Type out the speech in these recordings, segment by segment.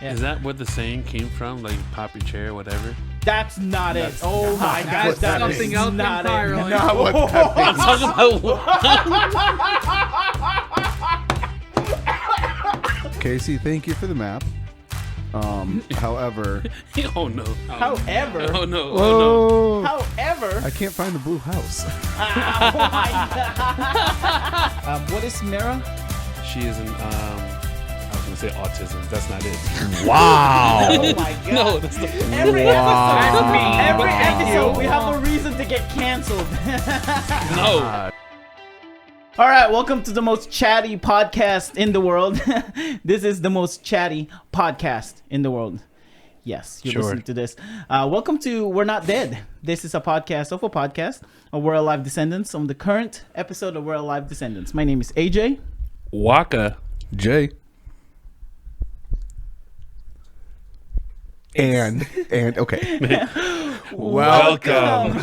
Yeah. Is that what the saying came from? Like pop your chair, whatever? That's not it. Oh my gosh, that's something else not entirely. it. Not what that I'm talking about. Casey, thank you for the map. However, Oh no. However, Oh no. whoa, however, I can't find the blue house. oh my god. What is Mara? She is an I was gonna say autism. That's not it. Wow. Oh my god. No, that's the Every Wow. episode we have a reason to get canceled. no. All right, welcome to the most chatty podcast in the world. This is the most chatty podcast in the world. Yes, you're listening to this. Welcome to We're Not Dead. This is a podcast of a podcast of We're Alive Descendants on the current episode of We're Alive Descendants. My name is AJ. Wakka. Jay. And okay. Welcome.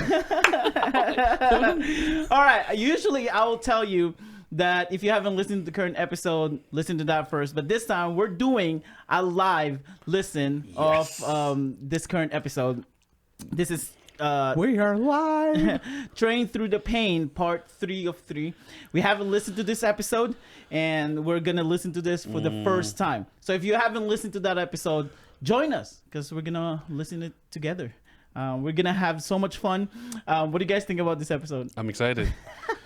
All right, usually I will tell you that if you haven't listened to the current episode, listen to that first. But this time we're doing a live listen of this current episode. This is We are live. Train Through the Pain, part 3 of 3. We haven't listened to this episode, and we're going to listen to this for the first time. So if you haven't listened to that episode, join us, because we're going to listen it together. We're going to have so much fun. What do you guys think about this episode? I'm excited.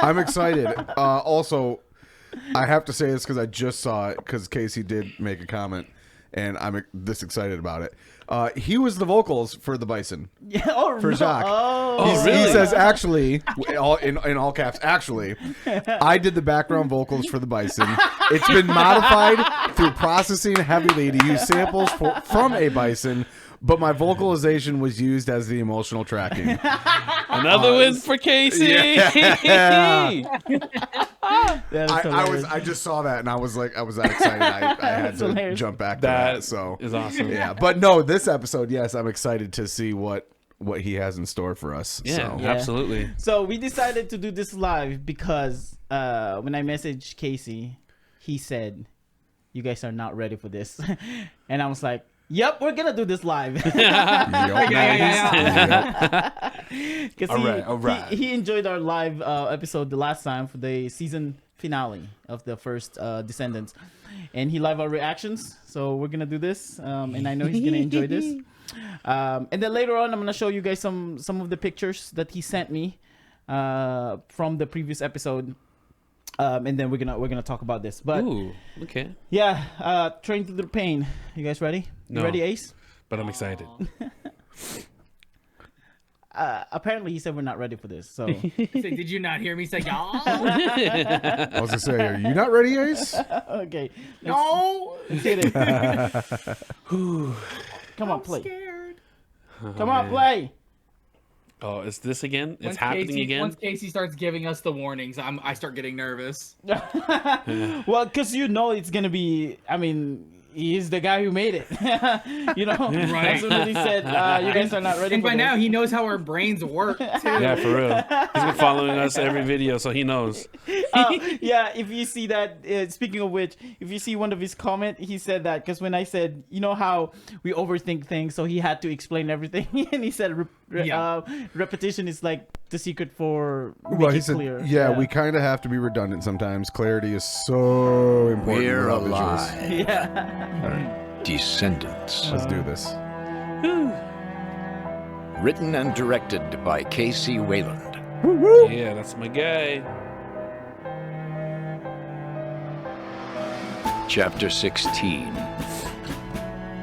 I'm excited. Also, I have to say this because I just saw it, because Casey did make a comment, and I'm this excited about it. He was the vocals for the Bison. Yeah, For Jacques. Oh, He really? says, actually, in all caps, actually, I did the background vocals for the Bison. It's been modified through processing heavily to use samples from a Bison, but my vocalization was used as the emotional tracking. Another win for Casey. Yeah. That is hilarious. I just saw that and I was that excited. I had to hilarious. jump back to that. That So is awesome. yeah, but no, this episode, yes, I'm excited to see what he has in store for us. Yeah, So. absolutely. So we decided to do this live because when I messaged Casey, he said, "You guys are not ready for this," and I was like, "Yep, we're gonna do this live." Because All right. he enjoyed our live episode the last time for the season finale of the first Descendants, and he liked our reactions. So we're gonna do this, and I know he's gonna enjoy this. And then later on, I'm gonna show you guys some of the pictures that he sent me from the previous episode. And then we're gonna talk about this. But Ooh, okay. yeah, Train Through the Pain. You guys ready? You No. ready, Ace? But I'm excited. Apparently, he said we're not ready for this. So Did you not hear me say y'all? I was gonna say, are you not ready, Ace? okay, No. let's hit it. Come on, play. Scared. Come on, play. Oh, is this again? It's Once happening Casey, again? Once Casey starts giving us the warnings, I start getting nervous. Well, because you know it's gonna be. I mean, he's the guy who made it. You know, Right. as soon as he said, "You guys are not ready." And for by this. now, he knows how our brains work, too. Yeah, for real. He's been following us every video, so he knows. Yeah, if you see that, speaking of which, if you see one of his comment, he said that because when I said, you know how we overthink things, so he had to explain everything, and he said repetition is like the secret for Well, he it said, clear. yeah, we kind of have to be redundant sometimes. Clarity is so important. We're without visuals. alive. Yeah. Descendants. Let's do this. Written and directed by Casey Wayland. Yeah, that's my guy. Chapter 16.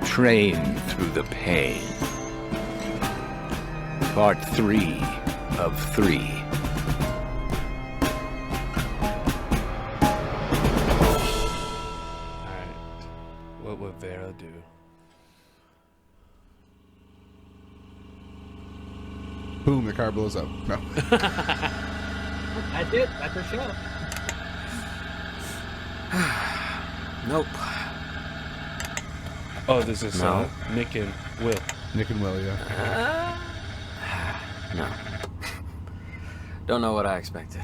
Train Through the Pain. Part 3 of 3. Alright. What would Vera do? Boom, the car blows up. No. That's it. That's our show. Nope. Oh, this is No. Nick and Will. Nick and Will, yeah. No. Don't know what I expected.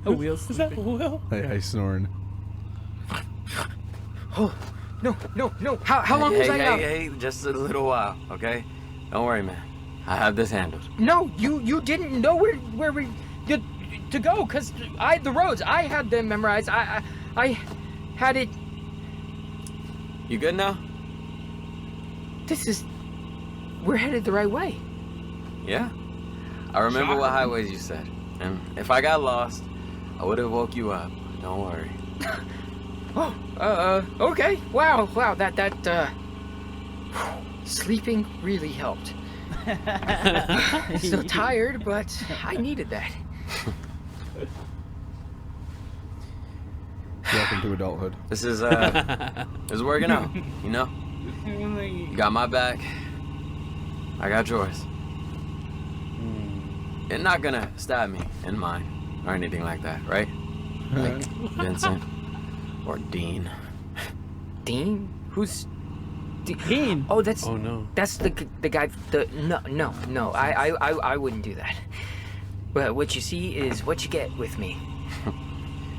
A wheel Is that Will? Hey, snoring. Oh, no. How long was I out? Hey, just a little while, okay? Don't worry, man. I have this handled. No, you didn't know where we to go, cause the roads I had them memorized. I had it. You good now? We're headed the right way. Yeah. I remember what highways you said. And if I got lost, I would have woke you up. Don't worry. Oh, okay. Wow, that sleeping really helped. Still tired, but I needed that. Welcome to adulthood. This is working out, you know? You got my back. I got yours. You're not gonna stab me in mine or anything like that, right? Like Vincent or Dean. Dean? Who's Dean. Oh, that's Oh no. that's the guy. No. I wouldn't do that. But what you see is what you get with me.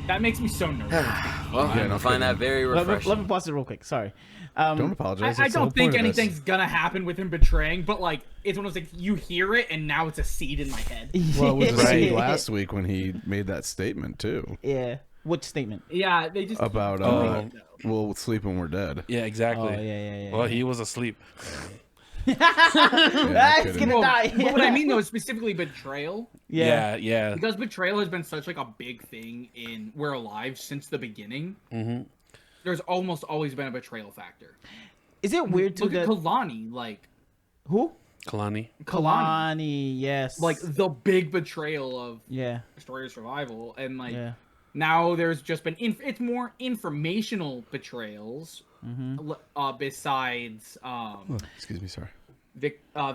That makes me so nervous. Well, Yeah, no I find that kidding. very Let refreshing. me pause it real quick. Sorry. Don't apologize. I That's the whole don't think point of this. anything's gonna happen with him betraying, but like it's one of those things you hear it and now it's a seed in my head. Well, it was a Right. seed last week when he made that statement too Yeah. Which statement? Yeah, they just about Oh. we'll sleep when we're dead. Yeah, exactly. Oh, yeah. Well, he was asleep. Ah, it's kidding. gonna Well, die. but what I mean though is specifically betrayal, Yeah. because betrayal has been such like a big thing in We're Alive since the beginning. Mm-hmm. There's almost always been a betrayal factor. Is it weird too Look at that Kalani, like who? Kalani. Kalani, yes. like the big betrayal of yeah, Story of Survival, and like yeah. now there's just been it's more informational betrayals. Besides Excuse me, sorry.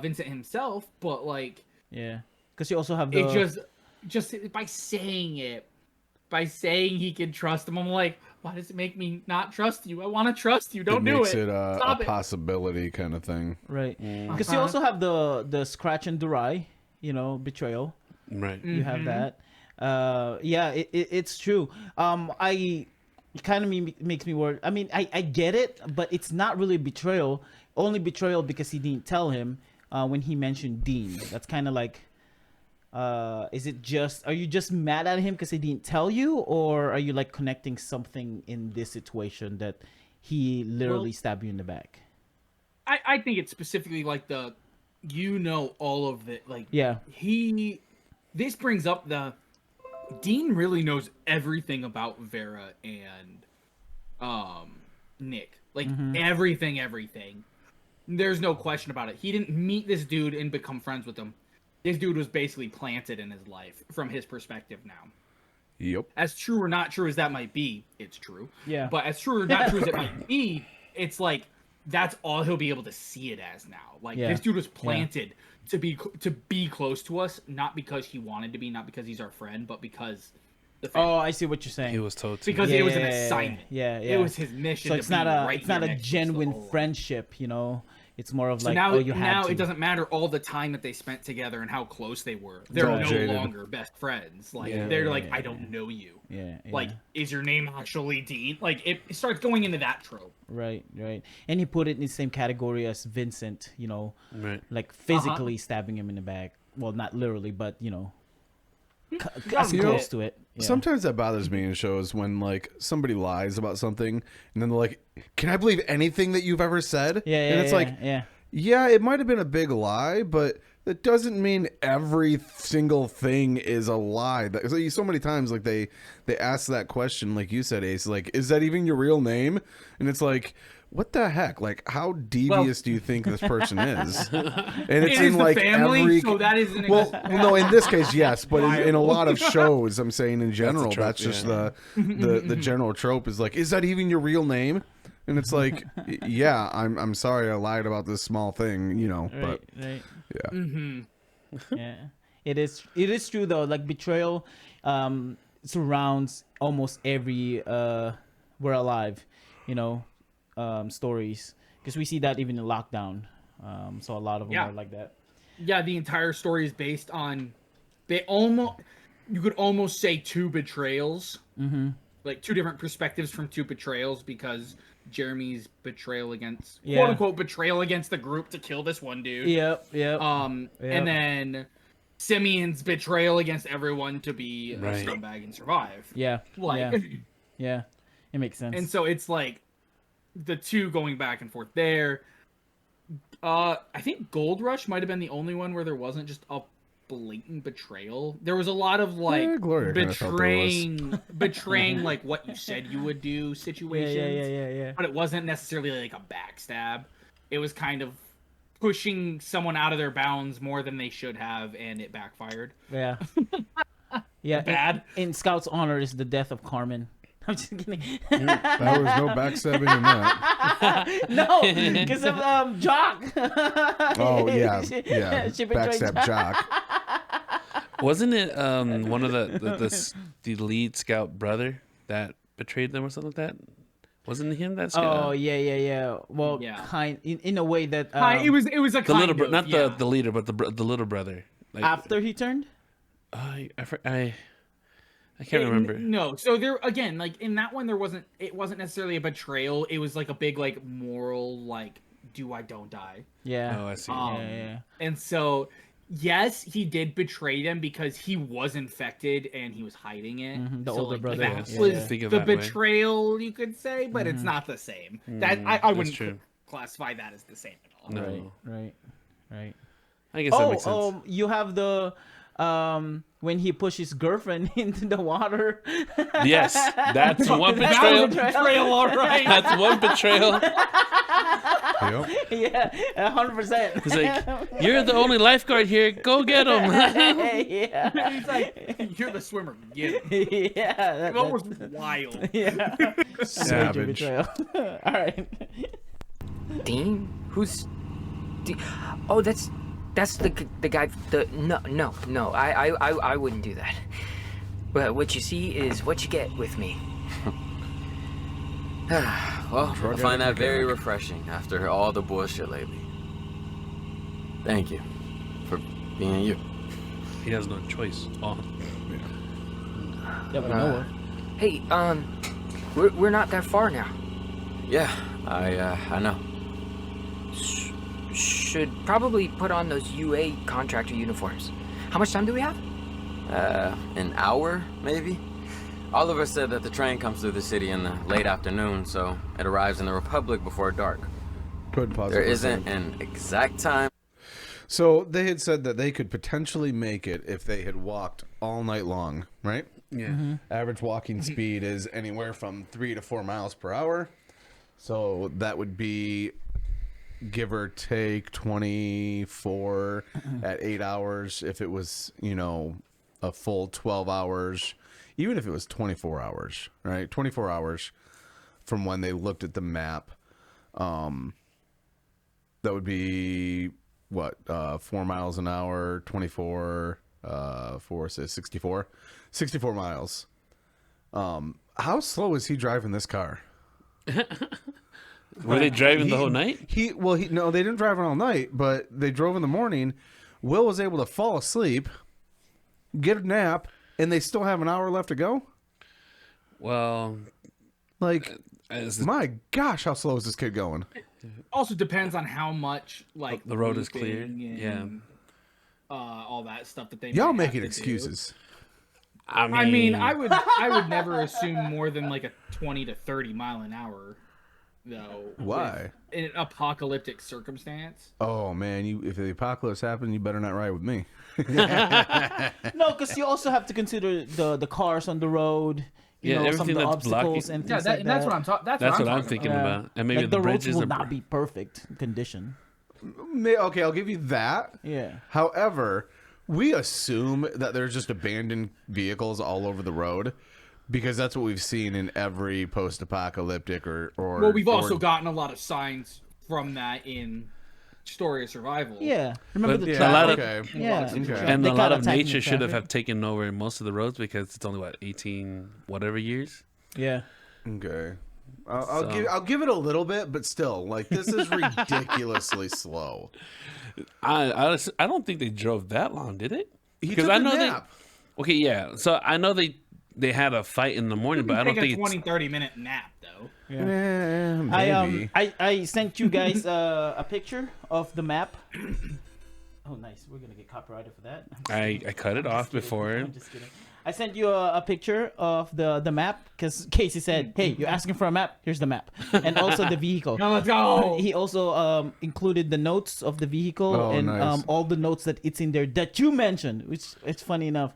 Vincent himself, but like Yeah, because you also have the. it just by saying he can trust him, I'm like, why does it make me not trust you? I want to trust you. Don't it do makes it. it a Stop it. possibility kind of thing. right, because you also have the scratch and Durai, betrayal. Right. You have that. Yeah, it's true. It kind of makes me worried. I mean, I get it, but it's not really betrayal. Only betrayal because he didn't tell him when he mentioned Dean. That's kind of like, are you just mad at him because he didn't tell you, or are you like connecting something in this situation that he literally stabbed you in the back? I think it's specifically like all of it. Like, Yeah. This brings up Dean really knows everything about Vera and Nick. Like everything. There's no question about it. He didn't meet this dude and become friends with him. This dude was basically planted in his life from his perspective now. Yep. As true or not true as that might be, it's true. Yeah. But as true or not true as it might be, it's like that's all he'll be able to see it as now. Like Yeah. this dude was planted to be close to us, not because he wanted to be, not because he's our friend, but because Oh, I see what you're saying. He was told to. because it was an assignment. Yeah. It was his mission. So to it's be not right it's not here a next to us the genuine whole life. friendship, It's more of So like, now, oh, you had to. it doesn't matter all the time that they spent together and how close they were. They're all no jaded. longer best friends. Like Yeah, they're yeah, like, yeah, I don't know you. Yeah. Like, is your name actually Dean? Like, it starts going into that trope. Right. And he put it in the same category as Vincent, Right. like physically stabbing him in the back. Well, not literally, but, as You know, close to it. Yeah. Sometimes that bothers me in shows when like somebody lies about something and then they're like, "Can I believe anything that you've ever said?" Yeah, and it's like, yeah, it might have been a big lie, but that doesn't mean every single thing is a lie. So many times, like they ask that question, like you said, Ace, like, is that even your real name? And it's like, what the heck? Like, how devious do you think this person is? And it's It is in the like family, every. so that is an No, in this case, yes, but in a lot of shows, I'm saying in general, trope, that's just yeah. the general trope is like, is that even your real name? And it's like, yeah, I'm sorry I lied about this small thing, but Right. yeah. Yeah. It is true though. Like betrayal surrounds almost every We're Alive, stories, because we see that even in Lockdown. So a lot of them are like that. Yeah, the entire story is based on you could almost say two betrayals like two different perspectives from two betrayals, because Jeremy's betrayal against Yeah. quote unquote betrayal against the group to kill this one dude. Yep. And then Simeon's betrayal against everyone to be a Right. scumbag and survive. Yeah. Like, Yeah. It makes sense. and so it's like the two going back and forth there. I think Gold Rush might have been the only one where there wasn't just a blatant betrayal. There was a lot of like Gloria kinda felt there was. betraying like what you said you would do situations. Yeah. But it wasn't necessarily like a backstab. It was kind of pushing someone out of their bounds more than they should have, and it backfired. Yeah. Yeah. Bad. In Scout's honor is the death of Carmen. I'm just kidding. There was no backstabbing in that. No, because of Jock. Oh yeah, She betrayed backstab Jock. Wasn't it one of the lead scout brother that betrayed them or something like that? Wasn't it him that scout? Oh yeah. Well, Yeah. kind in a way that It was a the kind little of, not yeah. the leader, but the little brother. Like, after he turned. I can't remember. No, so there again, like in that one, it wasn't necessarily a betrayal. It was like a big like moral like do I don't die. Yeah. Oh, I see. Yeah. And so yes, he did betray them because he was infected and he was hiding it. The so, older like, brother. that Yeah. was Think of the that way. betrayal, you could say, but it's not the same. That I that's wouldn't true. classify that as the same at all. No. Right. I guess that makes sense. Oh, you have the when he pushed his girlfriend into the water. Yes, that's one That betrayal. was Betrayal, all right. That's one betrayal. Yep. Yeah, 100%. He's like, "You're the only lifeguard here. Go get him." Yeah. He's like, you're the swimmer. Get it. Yeah. That was wild. Yeah. Major Savage. betrayal. All right. Dean? Who's Dean? Oh, that's the guy. No. I wouldn't do that. But what you see is what you get with me. Well, I find that very refreshing after all the bullshit lately. Thank you for being you. He has no choice. Oh, Yeah, we know her. Hey, we're not that far now. Yeah, I know. Should probably put on those UA contractor uniforms. How much time do we have? An hour, maybe? Oliver said that the train comes through the city in the late afternoon, so it arrives in the Republic before dark. Go ahead and pause it There for a isn't second. an exact time. So they had said that they could potentially make it if they had walked all night long, right? yeah. Average walking speed is anywhere from 3 to 4 miles per hour. So that would be, give or take, 24 at 8 hours. If it was, a full 12 hours, even if it was 24 hours, right? 24 hours from when they looked at the map. That would be, what, 4 miles an hour, 24, 4 says 64. 64 miles. How slow is he driving this car? Were they driving the whole night? No, they didn't drive it all night, but they drove in the morning. Will was able to fall asleep, get a nap, and they still have an hour left to go? Well, Like, my gosh, how slow is this kid going? Also depends on how much like the road is looping clear. and, Yeah. all that stuff that they Y'all might have making to do. excuses. I mean, I would never assume more than like a 20 to 30 mile an hour, though. Why? In an apocalyptic circumstance. Oh, man, if the apocalypse happened, you better not ride with me. No, because you also have to consider the cars on the road. You Yeah, know, some of everything the that's obstacles blocking- and Yeah, things like that's that. what I'm talking. That's what I'm talking thinking about. about. And maybe Like the the roads bridges will are not be perfect condition. Okay, I'll give you that. Yeah. However, we assume that there's just abandoned vehicles all over the road because that's what we've seen in every post-apocalyptic or Well, we've also gotten a lot of signs from that in Story of Survival. Yeah. Remember But the yeah, traffic? a lot of- Okay. Yeah. Okay. And They a got lot of attacked in nature should have traffic. taken over most of the roads because it's only what 18 whatever years. Yeah. Okay. So- I'll give it a little bit, but still, like, this is ridiculously slow. I don't think they drove that long, did it? He Because took I a know nap. Okay, yeah. So I know they they had a fight in the morning, but I don't Take think a it's 20-30 minute nap though. Maybe. I sent you guys a picture of the map. Oh, nice. We're gonna get copyrighted for that. I cut it off before. I'm just kidding. I sent you a picture of the map because Casey said, "Hey, you're asking for a map. Here's the map, and also the vehicle." Now let's go. He also included the notes of the vehicle and nice. all the notes that it's in there that you mentioned, which it's funny enough.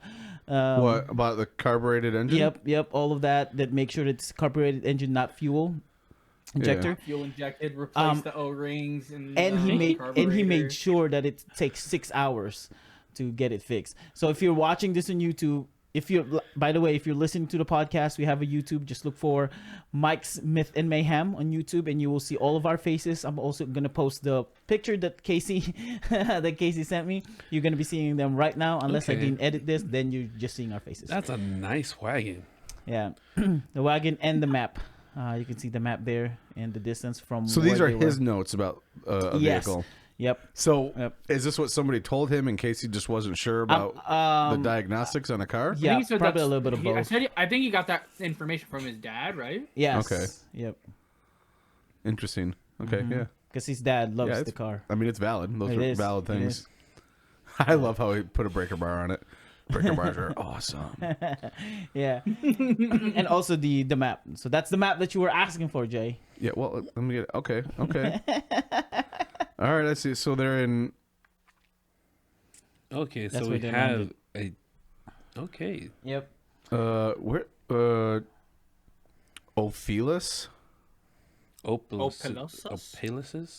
What about the carbureted engine? Yep, all of that. That make sure it's carbureted engine, not fuel injector. Fuel injected, replace the O-rings, and He made carburetor. sure that it takes 6 hours to get it fixed. So if you're watching this on YouTube, by the way, if you're listening to the podcast, we have a YouTube. Just look for Mike's Myth and Mayhem on YouTube, and you will see all of our faces. I'm also gonna post the picture that Casey sent me. You're gonna be seeing them right now, unless I Okay. didn't edit this. Then you're just seeing our faces. That's a nice wagon. Yeah, the wagon and the map. You can see the map there and the distance from. So these where are they his were. notes about a Yes. vehicle. Yep. So Yep. is this what somebody told him in case he just wasn't sure about the diagnostics on a car? Yeah, I think he said probably a that's- little bit of both. I think he got that information from his dad, right? Yes. Okay. Yep. Interesting. Okay, yeah. Because his dad loves Yeah, the car. I mean, it's valid. Those It are is. valid It things. is. I love how he put a breaker bar on it. Breaker bars are awesome. Yeah. And also the map. So that's the map that you were asking for, Jay. Yeah, well, let me get okay. All right, I see. So they're in. Okay, That's so where we they have landed. a. Okay. Yep. Where Ophelis? Opelosas?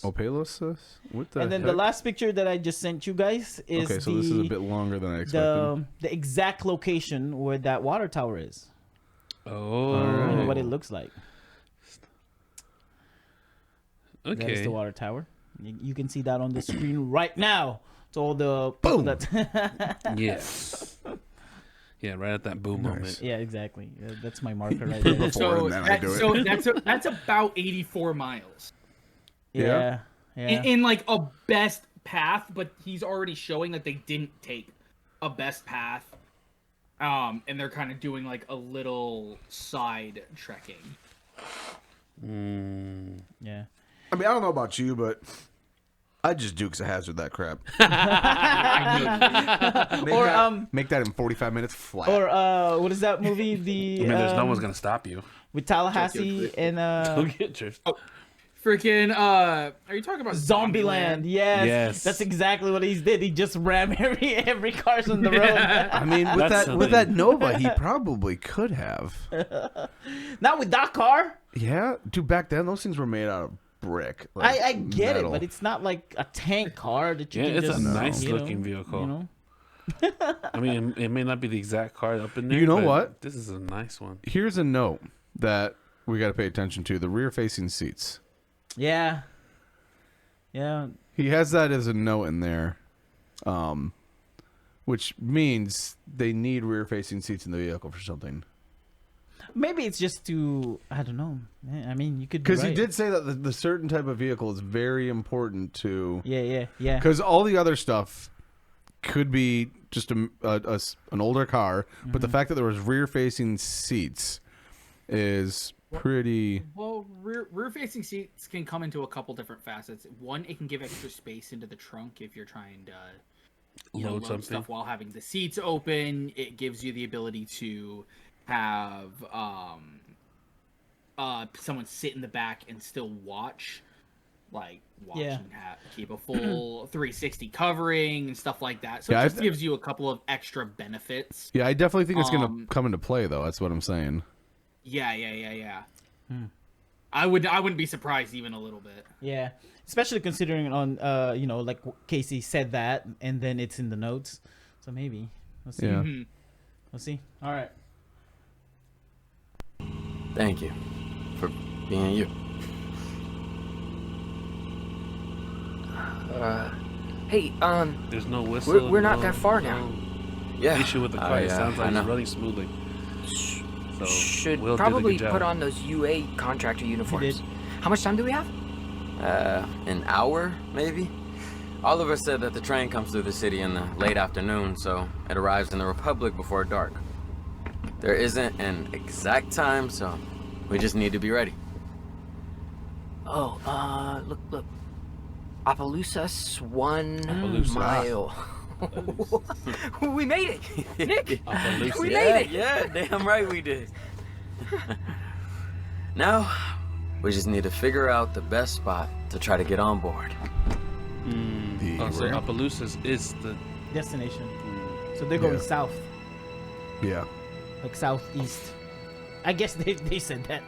Ophelis? What the And then heck? the last picture that I just sent you guys is Okay, so this is a bit longer than I expected. the exact location where that water tower is. Oh. And what it looks like. That is Okay. the water tower. You can see that on the screen right now. To all the people Boom. that Yes. Yeah, right at that boom moment. Yeah, exactly. That's my marker right there. Before and then I do it. That's about 84 miles Yeah. Yeah. in like a best path, but he's already showing that they didn't take a best path, and they're kind of doing like a little side trekking. Yeah. I mean, I don't know about you, but I just Dukes a Hazard that crap. Make that in 45 minutes flat. Or what is that movie? The I mean, there's no one's gonna stop you. with Tallahassee and Don't get your. Freaking are you talking about Zombieland. Yes. Yes. That's exactly what he did. He just rammed every car's on the road. I mean, with That's that Nova, he probably could have. Not with that car. Yeah, dude. Back then, those things were made out of brick. Like I get metal. it, but it's not like a tank car that you Yeah, can it's just a nice you know, looking vehicle. You know? I mean, it may not be the exact car up in there. You know but what? This is a nice one. Here's a note that we got to pay attention to: the rear-facing seats. Yeah. Yeah. He has that as a note in there, which means they need rear-facing seats in the vehicle for something. Maybe it's just to I don't know. I mean, you could Because right. he did say that the certain type of vehicle is very important to. Yeah. Because all the other stuff could be just an older car, but the fact that there was rear-facing seats is pretty. Well, rear-facing seats can come into a couple different facets. One, it can give extra space into the trunk if you're trying to Load something. stuff while having the seats open. It gives you the ability to have someone sit in the back and still watch, like watch Yeah. and keep a full 360 covering and stuff like that. So Yeah, it just gives you a couple of extra benefits. Yeah, I definitely think it's going to come into play, though. That's what I'm saying. Yeah. I wouldn't be surprised even a little bit. Yeah. Especially considering on like Casey said that and then it's in the notes. So maybe. We'll see. Yeah. We'll see. All right. Thank you for being you. Hey, There's no whistle. we're not that far now. no Yeah. issue with the car. It yeah, sounds I like know. it's running smoothly. So Should Will did a probably good job. put on those UA contractor uniforms. How much time do we have? An hour, maybe? Oliver said that the train comes through the city in the late afternoon, so it arrives in the Republic before dark. There isn't an exact time, so we just need to be ready. Oh, look. Opelousas 1 Opelousas. mile. We made it, Nick. Opelousas. We made it. Yeah, damn right we did. Now, we just need to figure out the best spot to try to get on board. Oh, so Opelousas is the... Destination. So they're going Yeah. south, Yeah. like southeast. I guess they said that.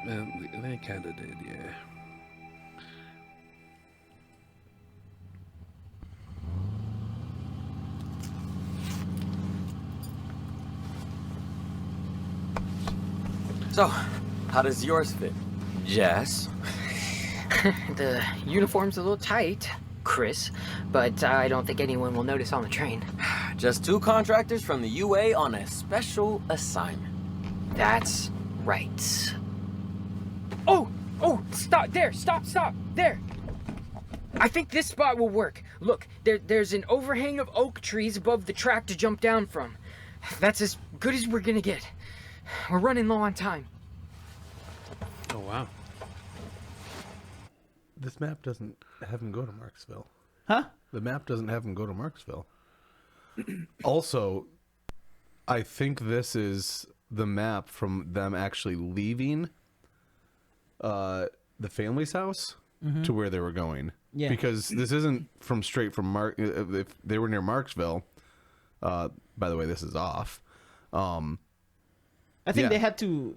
They kind of did, yeah. So, how does yours fit, Jess? The uniform's a little tight, Chris, but I don't think anyone will notice on the train. Just 2 contractors from the UA on a special assignment. That's right. Oh, stop, there, stop, there. I think this spot will work. Look, there's an overhang of oak trees above the track to jump down from. That's as good as we're gonna get. We're running low on time. Oh, wow. This map doesn't have him go to Marksville. Huh? The map doesn't have him go to Marksville. Also, I think this is the map from them actually leaving the family's house to where they were going. Yeah. Because this isn't from straight from if they were near Marksville. By the way, this is off. I think Yeah. they had to.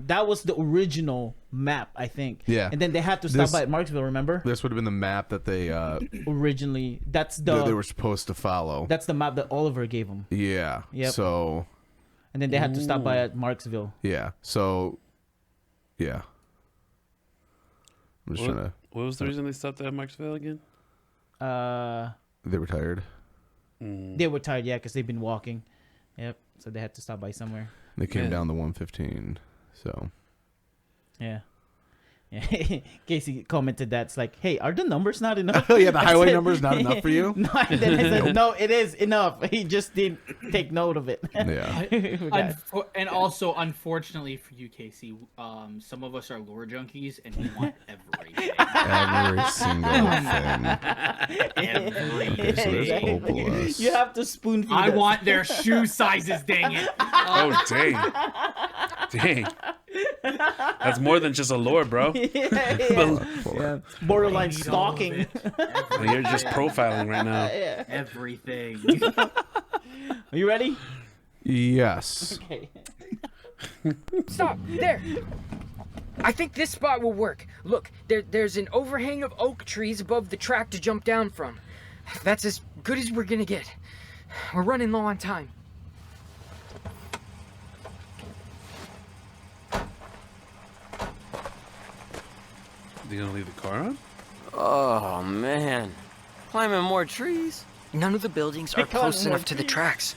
That was the original map, I think. Yeah. And then they had to stop This- by at Marksville. Remember? This would have been the map that they Originally, that's the they were supposed to follow. that's the map that Oliver gave them. Yeah. Yep. So And then they had to stop by at Marksville. yeah. So yeah. I'm just trying to. What was the reason they stopped at Marksville again? They were tired. They were tired, yeah, because they've been walking. Yep. So they had to stop by somewhere. They came Yeah. down the 115. So Yeah. Yeah. Casey commented that. It's like, hey, are the numbers not enough? oh yeah, the I highway said- number's not enough for you. No, and then I said, no, it is enough. He just didn't take note of it. Yeah. Okay. And also, unfortunately for you, Casey, some of us are lore junkies and we want everything. Every single thing. Everything. So there's Opalus. You have to spoon feed I us. want their shoe sizes, dang it. Oh, dang. Dang. That's more than just a lore, bro. Yeah. Borderline Need all of stalking. it. You're just profiling right now. Everything. Are you ready? Yes. Okay. Stop, there. I think this spot will work. Look, there's an overhang of oak trees above the track to jump down from. That's as good as we're gonna get. We're running low on time. You gonna leave the car on? Oh, man. Climbing more trees? None of the buildings are close enough to the tracks.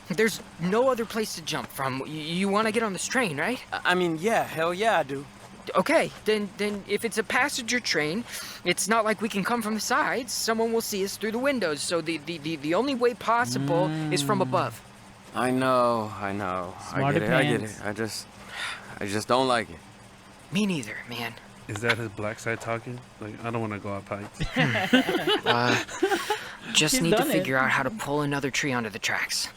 There's no other place to jump from. You want to get on this train, right? I mean, yeah, hell yeah, I do. Okay, then if it's a passenger train, it's not like we can come from the sides. Someone will see us through the windows. So the only way possible is from above. I know. I Smarter get it. pants. I just don't like it. Me neither, man. Is that his black side talking? Like, I don't want to go up heights. Just He's need to done it. figure out how to pull another tree onto the tracks.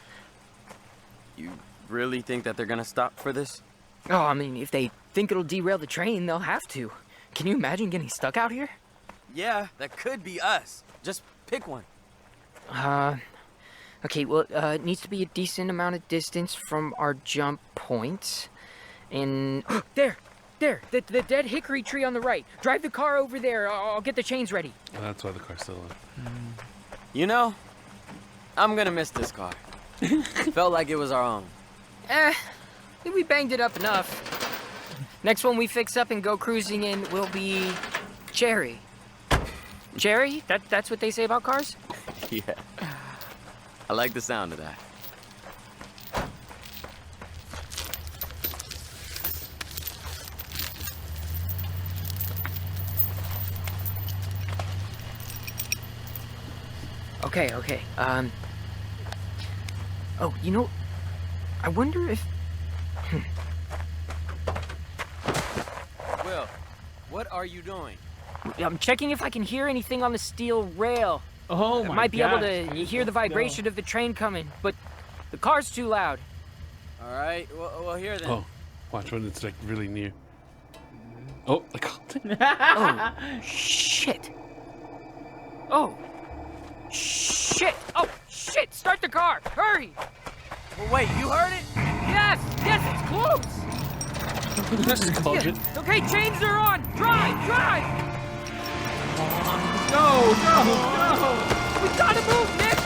You really think that they're gonna stop for this? Oh, I mean, if they think it'll derail the train, they'll have to. Can you imagine getting stuck out here? Yeah, that could be us. Just pick one. Okay, well, it needs to be a decent amount of distance from our jump point. And there, the dead hickory tree on the right. Drive the car over there. I'll get the chains ready. Well, that's why the car's still on. You know, I'm gonna miss this car. Felt like it was our own. We banged it up enough. Next one we fix up and go cruising in will be Cherry. Cherry? That's what they say about cars? Yeah. I like the sound of that. Okay. Oh, you know, I wonder if... Will, what are you doing? I'm checking if I can hear anything on the steel rail. Oh I my might be able gosh, to dude, hear the let's go. vibration of the train coming, but the car's too loud. All right, well here then. Oh, watch when it's like really near. Oh, I called it. Oh, shit. Oh, shit. Oh, shit. Start the car. Hurry. Well, wait, you heard it? Yes, it's close. Just called it. Okay, chains are on. Drive. No. We gotta move, Nick.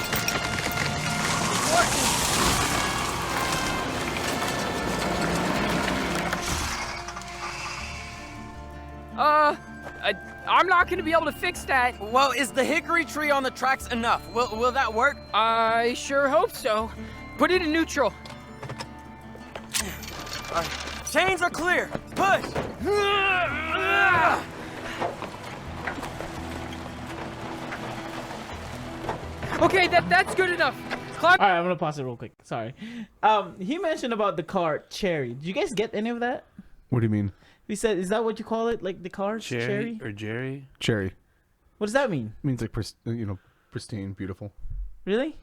I'm not gonna be able to fix that. Well, is the hickory tree on the tracks enough? Will that work? I sure hope so. Put it in neutral. Chains are clear. Push. Okay, that's good enough. Climb. All right, I'm gonna pause it real quick. Sorry. He mentioned about the car Cherry. Did you guys get any of that? What do you mean? He said, "Is that what you call it? Like the car Cherry Cherry? or Jerry? Cherry. What does that mean? It means like pristine, beautiful. Really?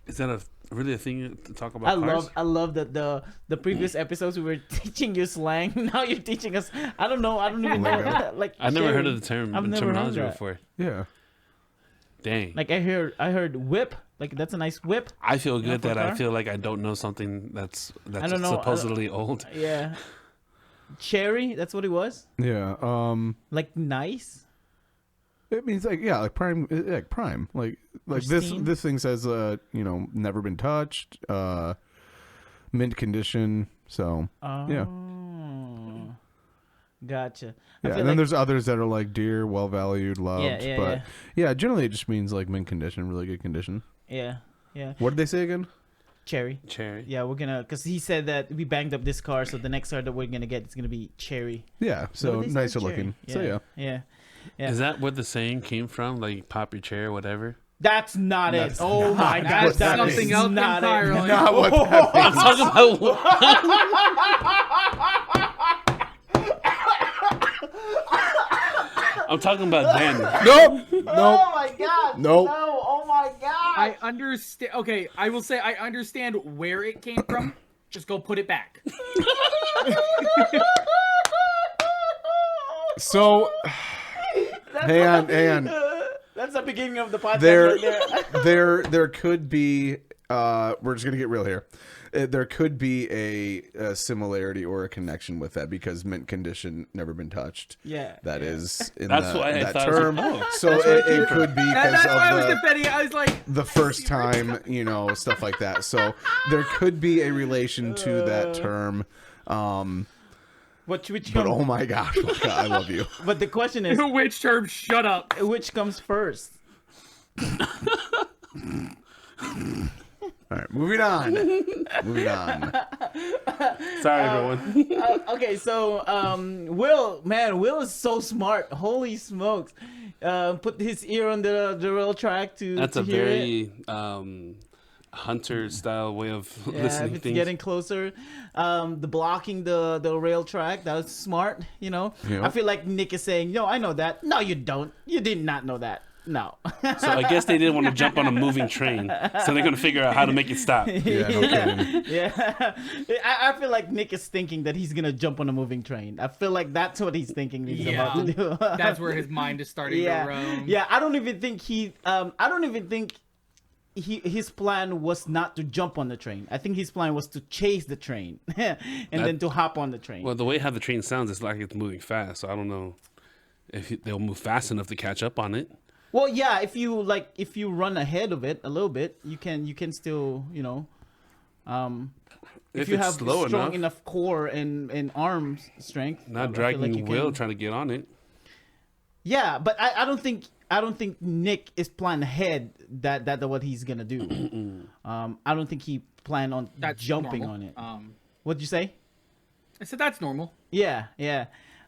Is that really a thing to talk about cars? I love that the previous episodes we were teaching you slang. Now you're teaching us. I don't even know. Lingo. Like I've never heard cherry. of the term I've never heard terminology that. before. Yeah. Dang. Like I heard whip. Like that's a nice whip. I feel good for a that I car? feel like I don't know something that's don't know. supposedly old. Yeah. Cherry. That's what it was. Yeah. Like nice. It means like prime, like Pristine? this thing says never been touched, mint condition. So Oh. yeah, Gotcha. yeah. And then there's others that are like dear, well valued, loved. yeah, but yeah, generally it just means like mint condition, really good condition. yeah. What did they say again? Cherry. Cherry. Yeah, we're gonna, cause he said that we banged up this car, so the next car that we're gonna get is gonna be cherry. Yeah, so What did they say? nicer Cherry. looking. So yeah. Yeah. Yeah. Is that what the saying came from? Like pop your chair, whatever. That's not it. That's Oh my That's gosh, that something is else not entirely. it. Not what that I'm talking about. I'm talking about then. Nope. Oh Nope. my god. Nope. No. Oh my god. I understand. Okay, I will say I understand where it came from. Just go put it back. So hang on. That's the beginning of the podcast right there. There could be. We're just gonna get real here. There could be a similarity or a connection with that because mint condition, never been touched. Yeah. That is in That's why I that thought it was term. like, oh. So it could be because That's why I was of defending it. I was like, the first time, stuff like that. So there could be a relation to that term. Which But comes, oh my gosh, Wakka, I love you. but the question is, which term? Shut up. which comes first? All right, moving on. Sorry, everyone. Okay, so Will is so smart. Holy smokes! Put his ear on the rail track to That's to a hear it. very hunter style way of Yeah, listening if to it's things. getting closer, the blocking the rail track, that was smart. Yeah. I feel like Nick is saying, "No, I know that. No, you don't. You did not know that. No." So I guess they didn't want to jump on a moving train, so they're gonna figure out how to make it stop. Yeah, no kidding. Yeah, I feel like Nick is thinking that he's gonna jump on a moving train. I feel like that's what he's thinking he's about to do. That's where his mind is starting to roam. Yeah, I don't even think his plan was not to jump on the train. I think his plan was to chase the train and then to hop on the train. Well, the way how the train sounds, it's like it's moving fast. So I don't know if they'll move fast enough to catch up on it. Well, yeah, if you run ahead of it a little bit, you can still, if you it's have slow strong enough core and arm strength. I Not feel like dragging you Will can- trying to get on it. Yeah, but I don't think Nick is planning ahead that what he's gonna do. I don't think he planned on That's jumping normal. on it. What'd you say? I said that's normal. Yeah.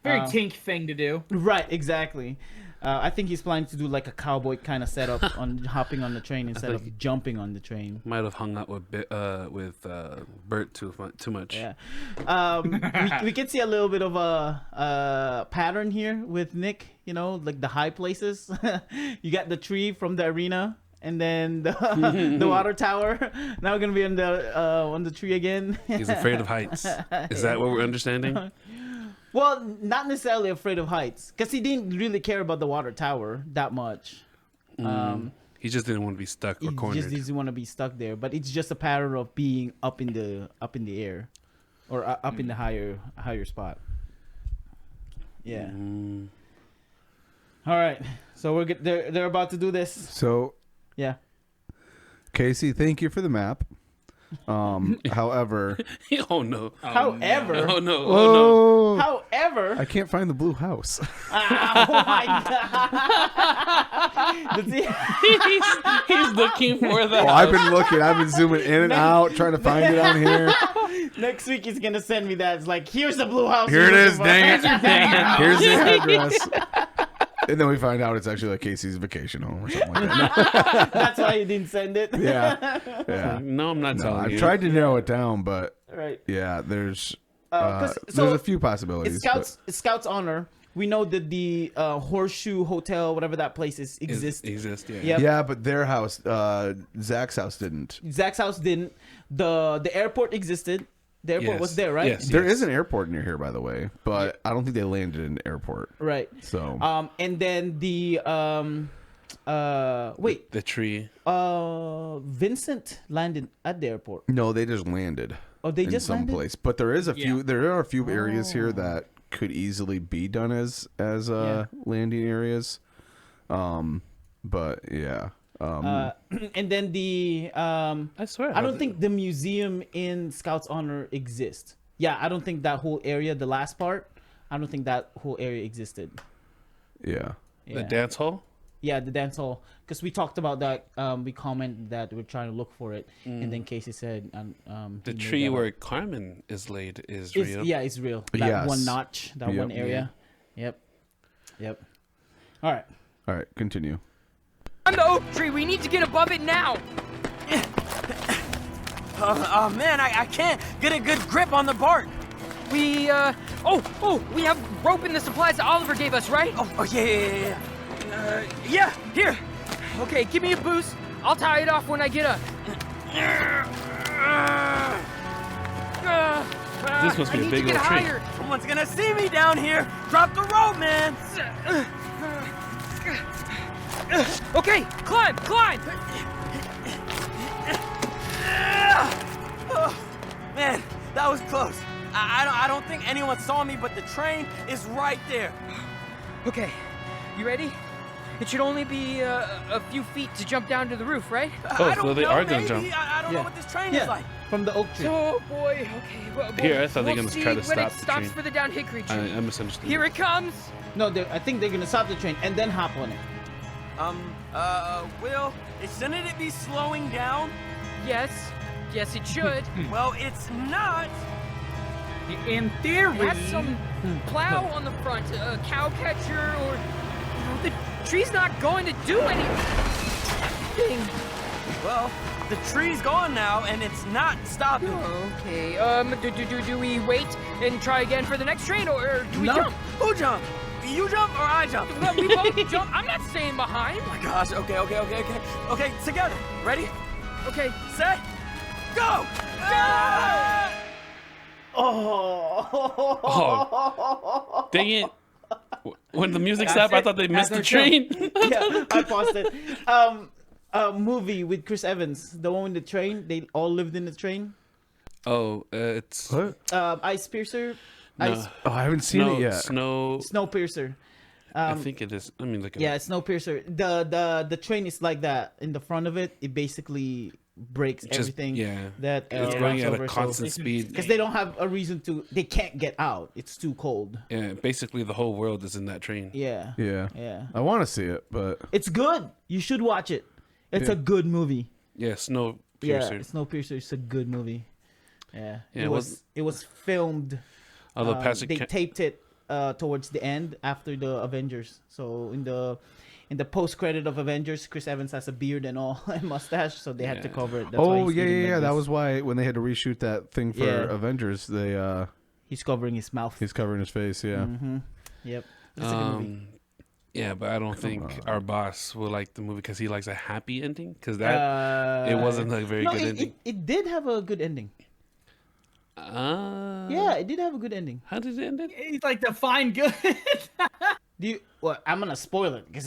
Very Tink thing to do. Right, exactly. I think he's planning to do like a cowboy kind of setup on hopping on the train instead of jumping on the train. Might have hung out with Bert too much. Yeah. We can see a little bit of a pattern here with Nick, you know, like the high places. You got the tree from the arena and then the water tower. Now we're going to be on the tree again. He's afraid of heights. Is that what we're understanding? Well, not necessarily afraid of heights, because he didn't really care about the water tower that much. He just didn't want to be stuck or cornered. He just doesn't want to be stuck there. But it's just a pattern of being up in the air, or up in the higher spot. Yeah. All right. So they're about to do this. So, Yeah. Casey, thank you for the map. However, Oh no! However, Oh no! oh, however, I can't find the blue house. oh my god! He's looking for that. Oh, I've been looking. I've been zooming in and out, trying to find it on here. Next week he's gonna send me that. It's like, here's the blue house. Here it is. Dang it. Here's the address. it. And then we find out it's actually like Casey's vacation home or something like that. That's why he didn't send it. Yeah. No, I'm not No, telling I've you. tried to narrow it down, but Right. yeah, there's 'cause- there's a few possibilities. It's Scouts Honor. We know that the Horseshoe Hotel, whatever that place is, exists. Exist, yeah. Yep. Yeah, but their house, Zach's house didn't. Zach's house didn't. The airport existed. The airport was there, right? Yes. There is an airport near here, by the way, but I don't think they landed in the airport. Right. So And then the wait, The tree. Vincent landed at the airport. no, they just landed. Oh, they in just some landed? place. But there is a few. Yeah. There are a few areas here that could easily be done as landing areas. But yeah. And then the I swear. I don't think the museum in Scouts Honor exists. Yeah, I don't think that whole area, the last part, I don't think that whole area existed. Yeah. Yeah. the dance hall. Yeah, the dance hall. Because we talked about that. We commented that we're trying to look for it, and then Casey said, The he made tree that where up. Carmen is laid is It's- real. Yeah, it's real. That Yes. one notch, that Yep. one area. Yep. All right. All right. Continue. On the oak tree, we need to get above it now. Oh man, I can't get a good grip on the bark. We we have rope and the supplies that Oliver gave us, right? Oh yeah. Yeah, here. Okay, give me a boost. I'll tie it off when I get up. This must be I a need big to get old tree. higher. Someone's gonna see me down here. Drop the rope, man. Okay, climb. Oh, man, that was close. I don't think anyone saw me, but the train is right there. Okay, you ready? It should only be a few feet to jump down to the roof, right? Oh, I so don't they know, are gonna maybe. jump. I don't know Yeah. what this train Yeah, is like. from the oak tree. Oh boy. Okay. Well, Here, I thought they were we'll gonna see try to when it stop the stops train. for the down hickory tree. I misunderstood. Here it comes. No, I think they're gonna stop the train and then hop on it. Will, shouldn't it be slowing down? Yes, it should. Well, it's not. In theory, It has some plow on the front, a cow catcher, or the tree's not going to do anything. Well, the tree's gone now, and it's not stopping. Okay. Do we wait and try again for the next train, or do we No. jump? Who jumped? You jump or I jump? Well, we both jump. I'm not staying behind. Oh my gosh. Okay. Okay, together. Ready, Okay. set, go! Ah! Oh, dang it! When the music stopped, I thought they missed the train. Yeah, I paused it. Movie with Chris Evans, the one with the train. They all lived in the train. Oh, it's What? Ice Piercer, no, Oh, I haven't seen it yet. Snowpiercer. I think it is. I mean, look at Yeah, it's Snowpiercer. The train is like that. In the front of it, it basically breaks everything. yeah. That It's going at a constant speed. because they don't have a reason to. They can't get out. It's too cold. Yeah, basically the whole world is in that train. Yeah. Yeah. Yeah. I want to see it, but It's good. You should watch it. It's a good movie. Yeah, Snowpiercer. Yeah, Snowpiercer is a good movie. Yeah. Yeah, it was filmed. Although They taped it towards the end after the Avengers. So in the post credit of Avengers, Chris Evans has a beard and all and mustache, so they had to cover it. That's why Oh he's yeah, eating yeah, like yeah. That this. was why when they had to reshoot that thing for Yeah. Avengers, they He's covering his mouth. he's covering his face. Yeah. Mm-hmm. Yep. It's a good movie. Yeah, but I don't think our boss will like the movie because he likes a happy ending. Because that it wasn't a very good ending. It did have a good ending. Yeah, it did have a good ending. How did it end? He's like define good. Do you? Well, I'm gonna spoil it because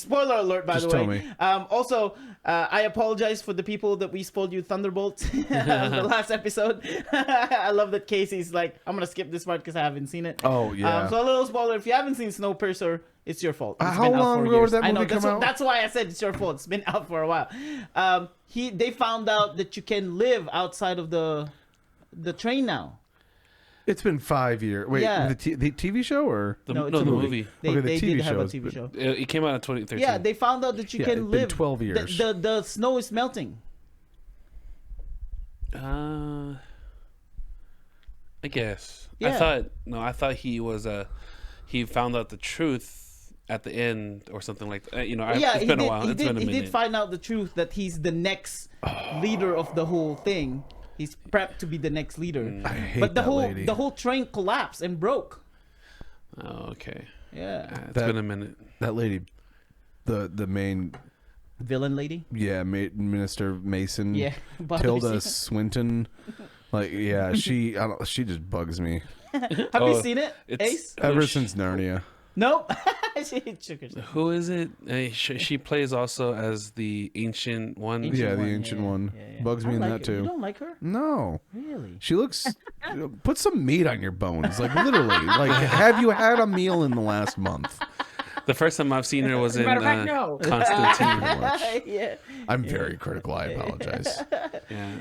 spoiler alert. By Just the tell way. me. Also, I apologize for the people that we spoiled you Thunderbolt the last episode. I love that Casey's like, I'm gonna skip this part because I haven't seen it. Oh yeah. So a little spoiler: if you haven't seen Snowpiercer, it's your fault. It's How been out long for ago years. did that I know movie come out? that's why I said it's your fault. It's been out for a while. They found out that you can live outside of the train now. It's been 5 years. Wait, Yeah. the TV show or No, it's the a movie. They, Okay, the they TV did have a show's TV been- show. It came out in 2013. Yeah, they found out that you Yeah, can it's been live. 12 years. The snow is melting. I guess. Yeah. I thought he was he found out the truth at the end or something like that. Yeah, it's been a while. He It's been a did minute. find out the truth that he's the next leader of the whole thing. He's prepped to be the next leader. I hate But that lady. the whole train collapsed and broke. Oh, okay. Yeah. It's That- been a minute. that lady, the main Villain lady. Minister Mason. Yeah. Tilda Swinton. Like she just bugs me Have you Oh, seen it, it's- Ace? ever since Narnia. Nope. She shook herself. Who is it? She plays also as the ancient one. Ancient Yeah, the one, ancient yeah, one. yeah. Bugs I me in like that it. too. You don't like her? No. Really? She looks. Put some meat on your bones, like literally. Like, have you had a meal in the last month? The first time I've seen her was in Matter of fact, no. Constantine. Yeah. I'm very critical. I apologize. Yeah.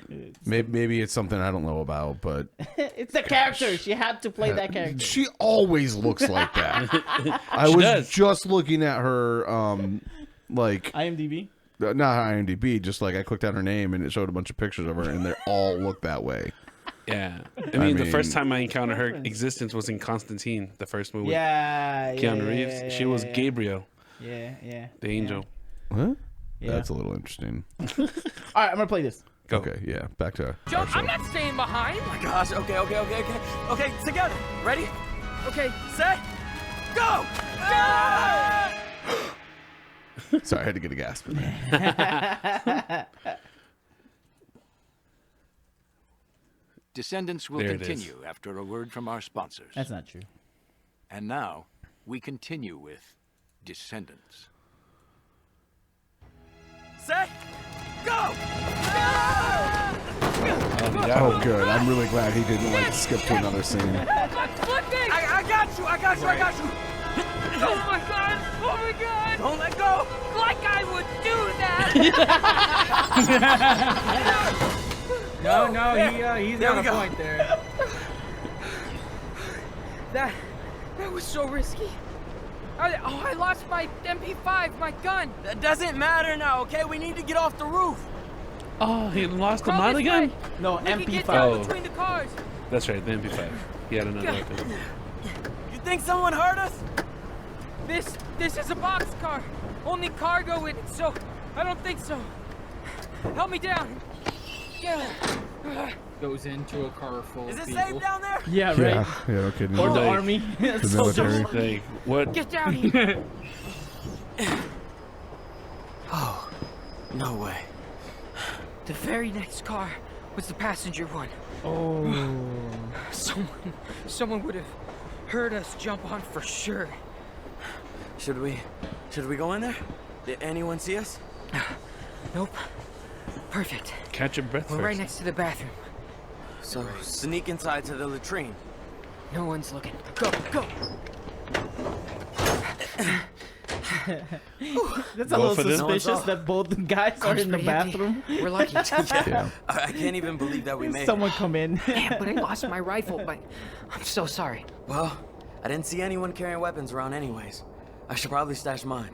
Maybe it's something I don't know about, but It's the character. She had to play that character. she always looks like that. I was does. just looking at her, like IMDb. not IMDb, just like I clicked on her name and it showed a bunch of pictures of her, and they all look that way. Yeah. I mean, the first mean- time I encountered her existence was in Constantine, the first movie. Yeah. Keanu Reeves. She was Gabriel. Gabriel, Yeah. the angel. Huh? Yeah. That's a little interesting. All right, I'm gonna play this. Go. Okay, yeah, back to our Jump! show. I'm not staying behind. Oh my gosh, okay. Okay, together. Ready? Okay. Set. Go! Sorry, I had to get a gasp in there. Descendants will There it is. continue after a word from our sponsors. That's not true. And now, we continue with Descendants. Set. Go! Oh, good. I'm really glad he didn't like skip to another scene. I'm flipping! I got you. Oh my god! Oh my god! Don't let go. Like I would do that! No, he's There got we a go. point there. that was so risky. I lost my MP5, my gun. That doesn't matter now, okay? We need to get off the roof. Oh, he lost the Crawl mod this again? way. No, We can get MP5. down Oh. between the cars. That's right, the MP5. He had another weapon. You think someone hurt us? This is a boxcar. Only cargo in it, so I don't think so. Help me down. Yeah. Goes into a car full Is of it people. safe down there? Yeah, right. Yeah, no kidding. Or the Like- army. The Soldiers. military. Like, what? Get down here. No way. The very next car was the passenger one. Oh. Someone would have heard us jump on for sure. Should we go in there? Did anyone see us? Nope. Perfect. Catch your breath We're first. right next to the bathroom. So sneak inside to the latrine. No one's looking. Go, go. That's a Go little for this. suspicious that both guys are Car's in the pretty empty. bathroom. We're lucky. Yeah. I can't even believe that we made Someone it. come in. Yeah, but I lost my rifle, but I'm so sorry. Well, I didn't see anyone carrying weapons around anyways. I should probably stash mine.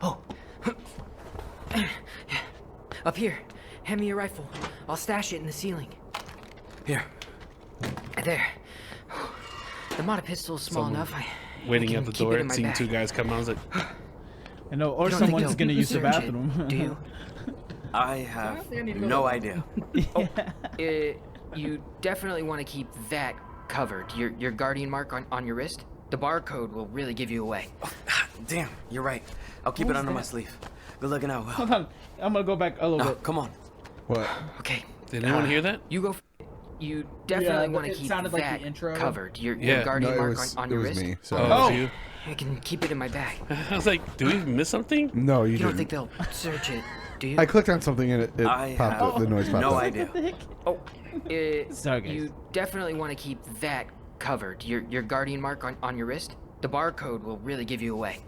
Oh. Up here. Hand me your rifle. I'll stash it in the ceiling. Here. There. The mod pistol's small Someone enough. I Waiting can at the keep it door, in my seeing bag. two guys come out. I was like, I know, or You don't think someone's they'll gonna use the search it, bathroom. do you? I have I need to go no to- idea. You definitely want to keep that covered. Your guardian mark on your wrist. The barcode will really give you away. Damn, you're right. I'll keep it under my sleeve. Good looking out, Will. Hold on, I'm gonna go back a little No, bit. come on. What? Okay. did anyone hear that? You go. You definitely Yeah, want to it keep sounded like the that intro. covered. Your Yeah. No, guardian it mark was, on it your was wrist. me. Oh, Sorry. it was Oh. you? I can keep it in my bag. I was like, did we miss something? No, you You don't didn't. think they'll search it, do you? I clicked on something and it I popped up. have The noise popped no up. idea. Oh, Sorry, guys. you definitely want to keep that covered. Your guardian mark on your wrist. The barcode will really give you away.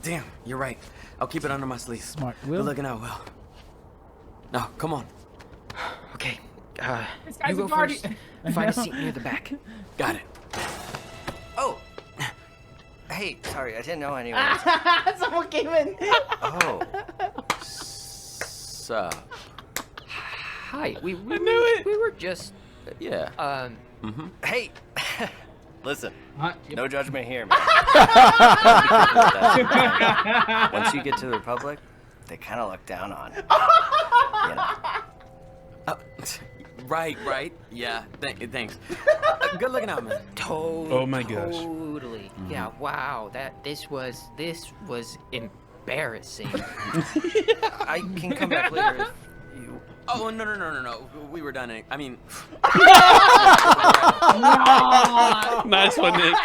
Damn, you're right. I'll keep it under my sleeve. Smart, Good Will. looking out, Will. No, come on. Okay. This You guy's go a guardian. first. Find a seat near the back. Got it. Oh. Hey, sorry, I didn't know anyone. was- Someone came in. Oh. Sup? Hi. We knew it. We were just Yeah. Hey. Listen, Huh? Yep. no judgment here, man. Be careful with that. Once you get to the Republic, they kind of look down on. You know. Right. Yeah, thanks. Good looking out, man. Oh my gosh. Totally. Yeah. Wow. This was embarrassing. I can come back later if you. Oh, no. We were done. I mean, Nice one, Nick.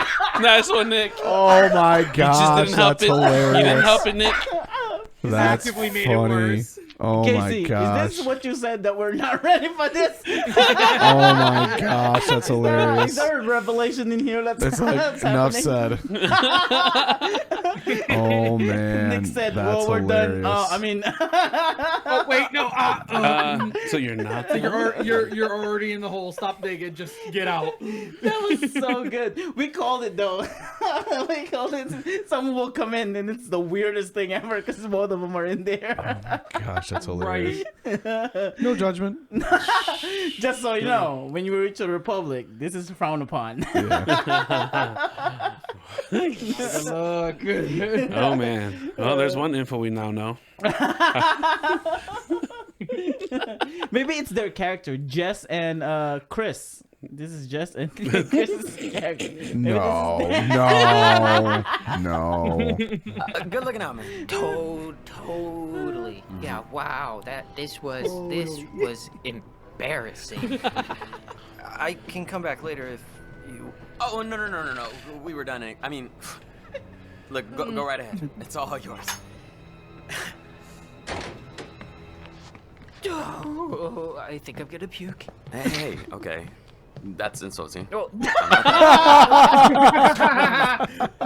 Nice one, Nick. Oh my You just gosh, didn't help that's it. hilarious. You didn't help it, Nick. That's actively made it funny. worse. Oh Casey, my is gosh. this what you said that we're not ready for this? Oh my gosh, that's Is hilarious. there a revelation in here that's, It's like that's enough happening? said. Oh man, Nick said, that's "Well, we're done." hilarious. I mean, Oh wait, no. So you're not. You're already in the hole. Stop digging. Just get out. that was so good. We called it though. We called it. Someone will come in, and it's the weirdest thing ever because both of them are in there. Gosh, that's hilarious. Right. No judgment. Just so you know, when you reach the Republic, this is frowned upon. Look. Oh man. Well, there's one info we now know. Maybe it's their character, Jess and Chris. This is Jess and Chris's character. Maybe No, this is no. good looking out, man. Totally. Yeah. Wow. This was embarrassing. I can come back later if you. Oh, no. We were done. I mean, look, go right ahead. It's all yours. Oh, I think I'm gonna puke. Hey, okay. That's insulting. Oh,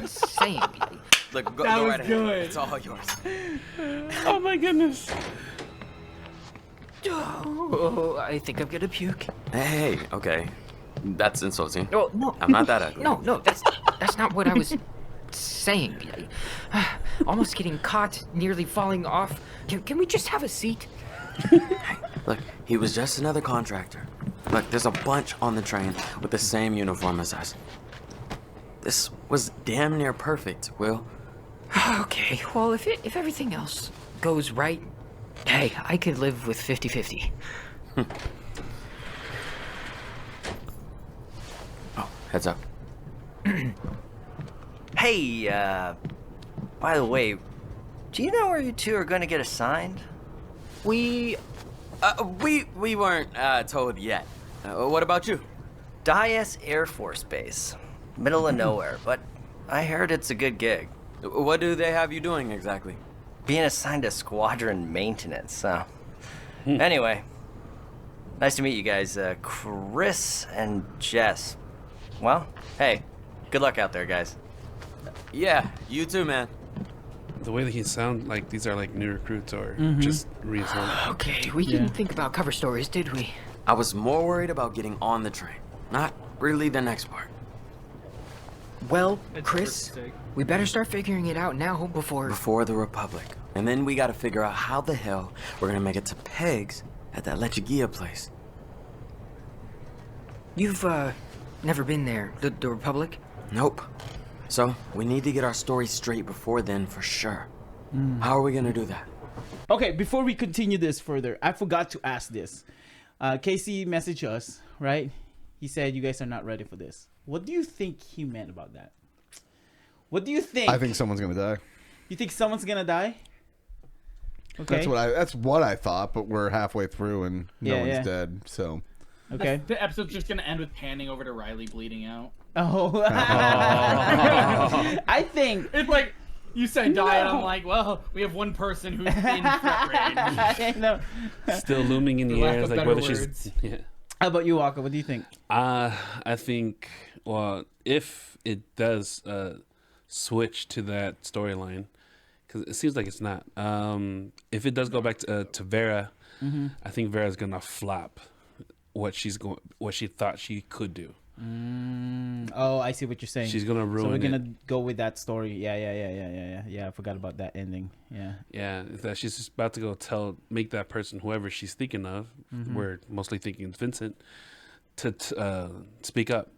saying. Look, That go was right ahead. good. It's all yours. Oh my goodness. Oh, I think I'm gonna puke. Hey, okay. That's insulting. Oh no. I'm not that ugly. No, that's not what I was saying. Almost getting caught, nearly falling off. Can we just have a seat? Look, he was just another contractor. Look, there's a bunch on the train with the same uniform as us. This was damn near perfect, Will. Okay, well, if everything else goes right, hey, I could live with 50-50. Oh, heads up. Hey, by the way, do you know where you two are going to get assigned? We weren't told yet. What about you? Dias Air Force Base. Middle of nowhere, but I heard it's a good gig. What do they have you doing exactly? Being assigned to squadron maintenance, so. Anyway, nice to meet you guys, Chris and Jess. Well, hey, good luck out there, guys. Yeah, you too, man. The way that he sounds like these are like new recruits or just reinforced. Okay, we didn't think about cover stories, did we? I was more worried about getting on the train, not really the next part. Well, It's Chris, a mistake. we better start figuring it out now before... Before the Republic. And then we gotta figure out how the hell we're gonna make it to Peg's at that Lechuguilla place. You've Never been there. The Republic? Nope. So, we need to get our story straight before then for sure. How are we gonna do that? Okay, before we continue this further, I forgot to ask this. Casey messaged us, right? He said you guys are not ready for this. What do you think he meant about that? What do you think? I think someone's gonna die. You think someone's gonna die? Okay. That's what I thought, but we're halfway through and no one's dead. So Okay. The episode's just gonna end with panning over to Riley bleeding out. Oh. I think It's like you say die, and I'm like, well, we have one person who's in threat range. I know. Still looming in the lack air. of It's like better whether she's. words. Yeah. How about you, Wakka? What do you think? I think, well, if it does switch to that storyline, because it seems like it's not. If it does go back to Vera, I think Vera's gonna flop what she thought she could do. Oh, I see what you're saying. She's gonna ruin So we're gonna it. go with that story. Yeah. I forgot about that ending. Yeah. Yeah, that she's just about to go make that person, whoever she's thinking of, we're mostly thinking it's Vincent, to speak up.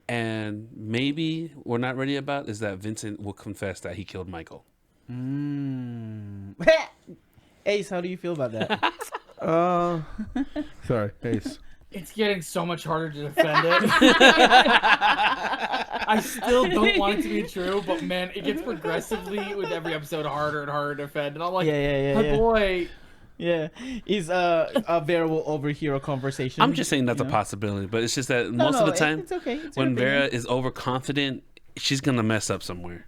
And maybe we're not ready about is that Vincent will confess that he killed Michael. Ace, how do you feel about that? sorry, Ace. It's getting so much harder to defend it. I still don't want it to be true, but man, it gets progressively with every episode harder and harder to defend. And I'm like, Yeah. boy. Yeah, is a Vera will overhear a conversation. I'm just saying that's you a know? possibility, but it's just that most of the time, it's okay. It's your when Vera opinion. is overconfident, she's gonna mess up somewhere.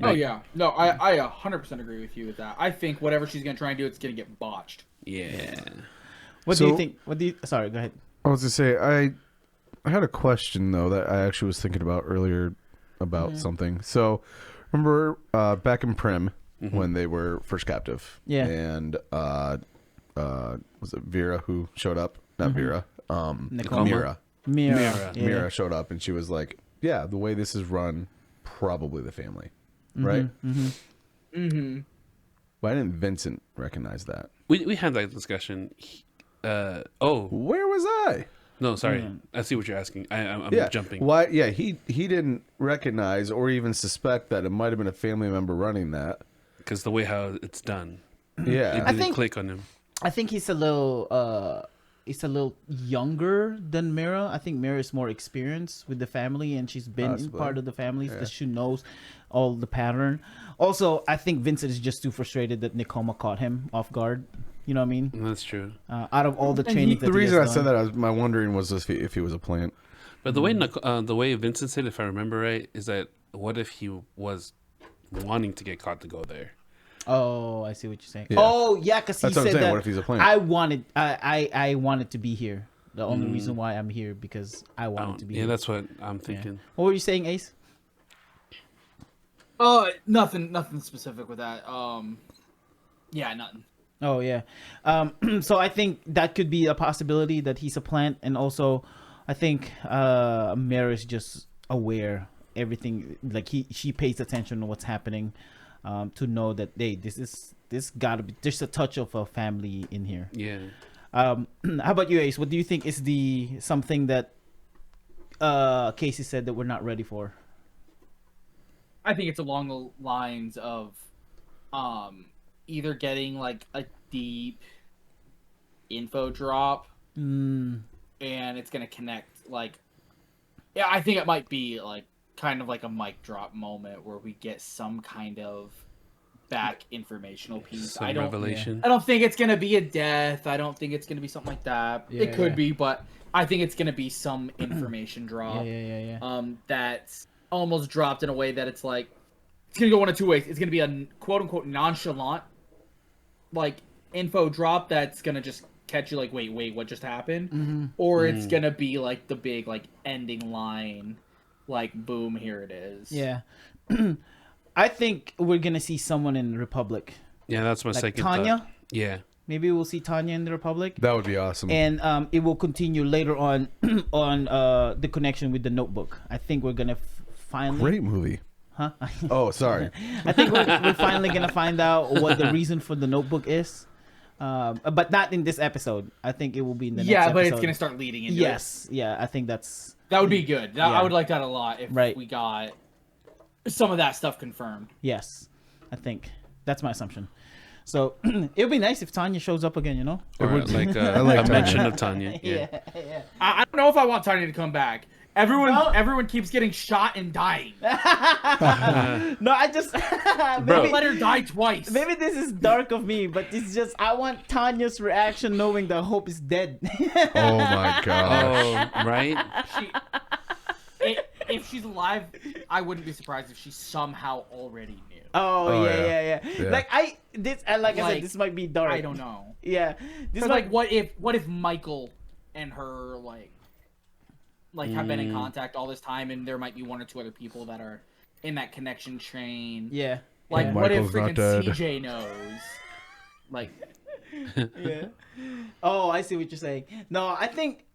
Oh yeah, no, I 100% agree with you with that. I think whatever she's gonna try and do, it's gonna get botched. Yeah. What do you So- think? Sorry, go ahead. I was gonna say I had a question though that I actually was thinking about earlier about something. So remember back in Prim when they were first captive? Yeah. And was it Vera who showed up? Not Vera. Nicole. Mira. Mira. Yeah. Mira showed up and she was like, "Yeah, the way this is run, probably the family, right?" Why didn't Vincent recognize that? We had that discussion. Where was I? No, sorry. I see what you're asking. I'm Yeah, jumping. Why? Yeah, he didn't recognize or even suspect that it might have been a family member running that. Because the way how it's done, Yeah, it didn't think- click on him. I think he's a little younger than Mira. I think Mira is more experienced with the family, and she's been Possibly. part of the family, so she knows all the pattern. Also, I think Vincent is just too frustrated that Nikoma caught him off guard. You know what I mean? That's true. Out of all the training, the reason I said that, my wondering was if he was a plant. But the way Vincent said, if I remember right, is that what if he was wanting to get caught to go there? Oh, I see what you're saying. Yeah. Oh, yeah, because he That's what I'm said saying. that What if he's a plant? I wanted to be here. The only reason why I'm here because I wanted to be Yeah, here. that's what I'm thinking. What were you saying, Ace? Nothing specific with that. Yeah, nothing. Oh yeah. So I think that could be a possibility that he's a plant, and also I think Mare is just aware everything. Like she pays attention to what's happening, to know that this gotta be there's a touch of a family in here. Yeah. How about you, Ace? What do you think is the something that Casey said that we're not ready for? I think it's along the lines of either getting like a deep info drop and it's gonna connect I think it might be like kind of like a mic drop moment where we get some kind of back informational piece. Some I don't revelation. I don't think it's gonna be a death. I don't think it's gonna be something like that. It could be, but I think it's gonna be some information drop. Yeah. That's almost dropped in a way that it's like it's gonna go one of two ways. It's gonna be a quote unquote nonchalant like info drop that's gonna just catch you like wait what just happened, or it's gonna be like the big like ending line, like boom, here it is. Yeah. I think we're gonna see someone in the Republic. Yeah, that's my Like second Tanya? thought. Yeah. Maybe we'll see Tanya in the Republic. That would be awesome. And it will continue later on on the connection with the Notebook. I think we're gonna finally. Great movie. Huh? Oh, sorry. I think we're finally gonna find out what the reason for the Notebook is, but not in this episode. I think it will be in the next but episode. it's gonna start leading into Yes, yeah. I think that's That would be good. Yeah. I would like that a lot if Right. we got some of that stuff confirmed. Yes, I think that's my assumption. So it would be nice if Tanya shows up again, you know? Or like I like a Tanya. mention of Tanya. Yeah. I don't know if I want Tanya to come back. Everyone keeps getting shot and dying. No, I just Don't let her die twice. maybe this is dark of me, but it's just I want Tanya's reaction knowing that Hope is dead. Oh my god. Oh, right? If she's alive, I wouldn't be surprised if she somehow already knew. Oh, yeah. Yeah. Like I said, this might be dark. I don't know. Yeah, this But might like, what if Michael and her like have been in contact all this time, and there might be one or two other people that are in that connection chain. Yeah. Like, yeah. what if Michael's not freaking dead. CJ knows? Like, Yeah. Oh, I see what you're saying. No, I think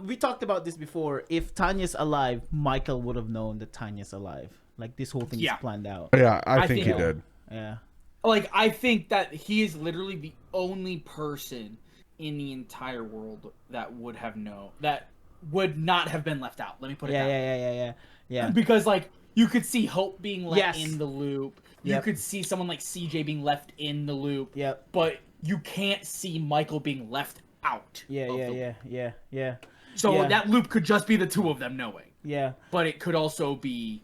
we talked about this before. If Tanya's alive, Michael would have known that Tanya's alive. Like this whole thing is planned out. Yeah, I I think he think- did. Yeah. like I think that he is literally the only person in the entire world that would have known, that would not have been left out. Let me put it that way. Yeah. Because like you could see Hope being left Yes. in the loop. You Yep. could see someone like CJ being left in the loop. Yep. But you can't see Michael being left out. of the loop. Yeah. So Yeah. that loop could just be the two of them knowing. Yeah. But it could also be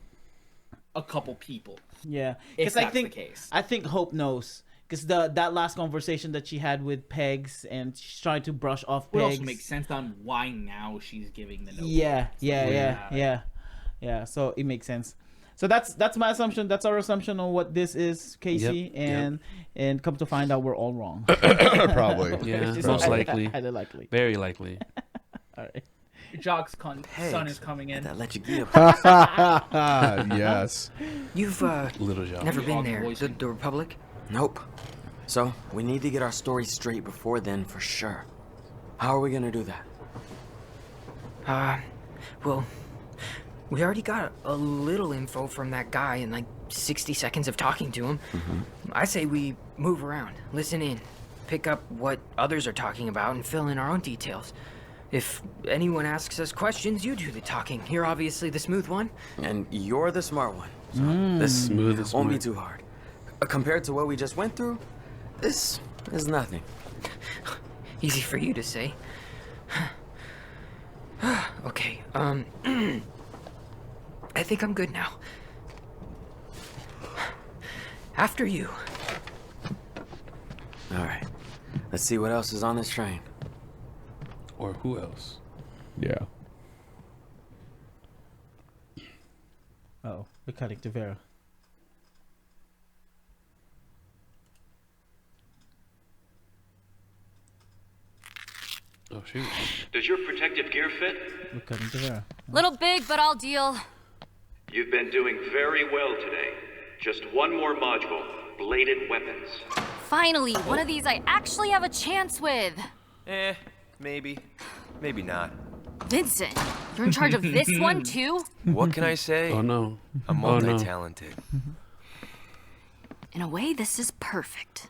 a couple people. Yeah. If Because I that's think the case. I think Hope knows. Because that last conversation that she had with Pegs and she's trying to brush off Would Pegs. also make sense on why now she's giving the note. Yeah. So it makes sense. So that's my assumption. That's our assumption on what this is, Casey. Yep. And come to find out we're all wrong. Probably. Yeah, Which is most highly- likely. Highly likely. Very likely. All right. Jock's son is coming in. That let you give. Yes. You've Little job. never been Dog there, voice. the Republic? Nope. So, we need to get our story straight before then for sure. How are we gonna do that? Well, we already got a little info from that guy in like 60 seconds of talking to him. I say we move around, listen in, pick up what others are talking about, and fill in our own details. If anyone asks us questions, you do the talking. You're obviously the smooth one. And you're the smart one. So this Smooth as won't be smart. too hard. Compared to what we just went through, this is nothing. Easy for you to say. Okay, I think I'm good now. After you. All right. Let's see what else is on this train. Or who else? Yeah. Oh, we're cutting to Vera. Oh, shoot. Does your protective gear fit? We're cutting to Vera. Little big, but I'll deal. You've been doing very well today. Just one more module, bladed weapons. Finally, one of these I actually have a chance with. Maybe. Maybe not. Vincent, you're in charge of this one too? What can I say? Oh, no. I'm Oh, no. multi-talented. In a way, this is perfect.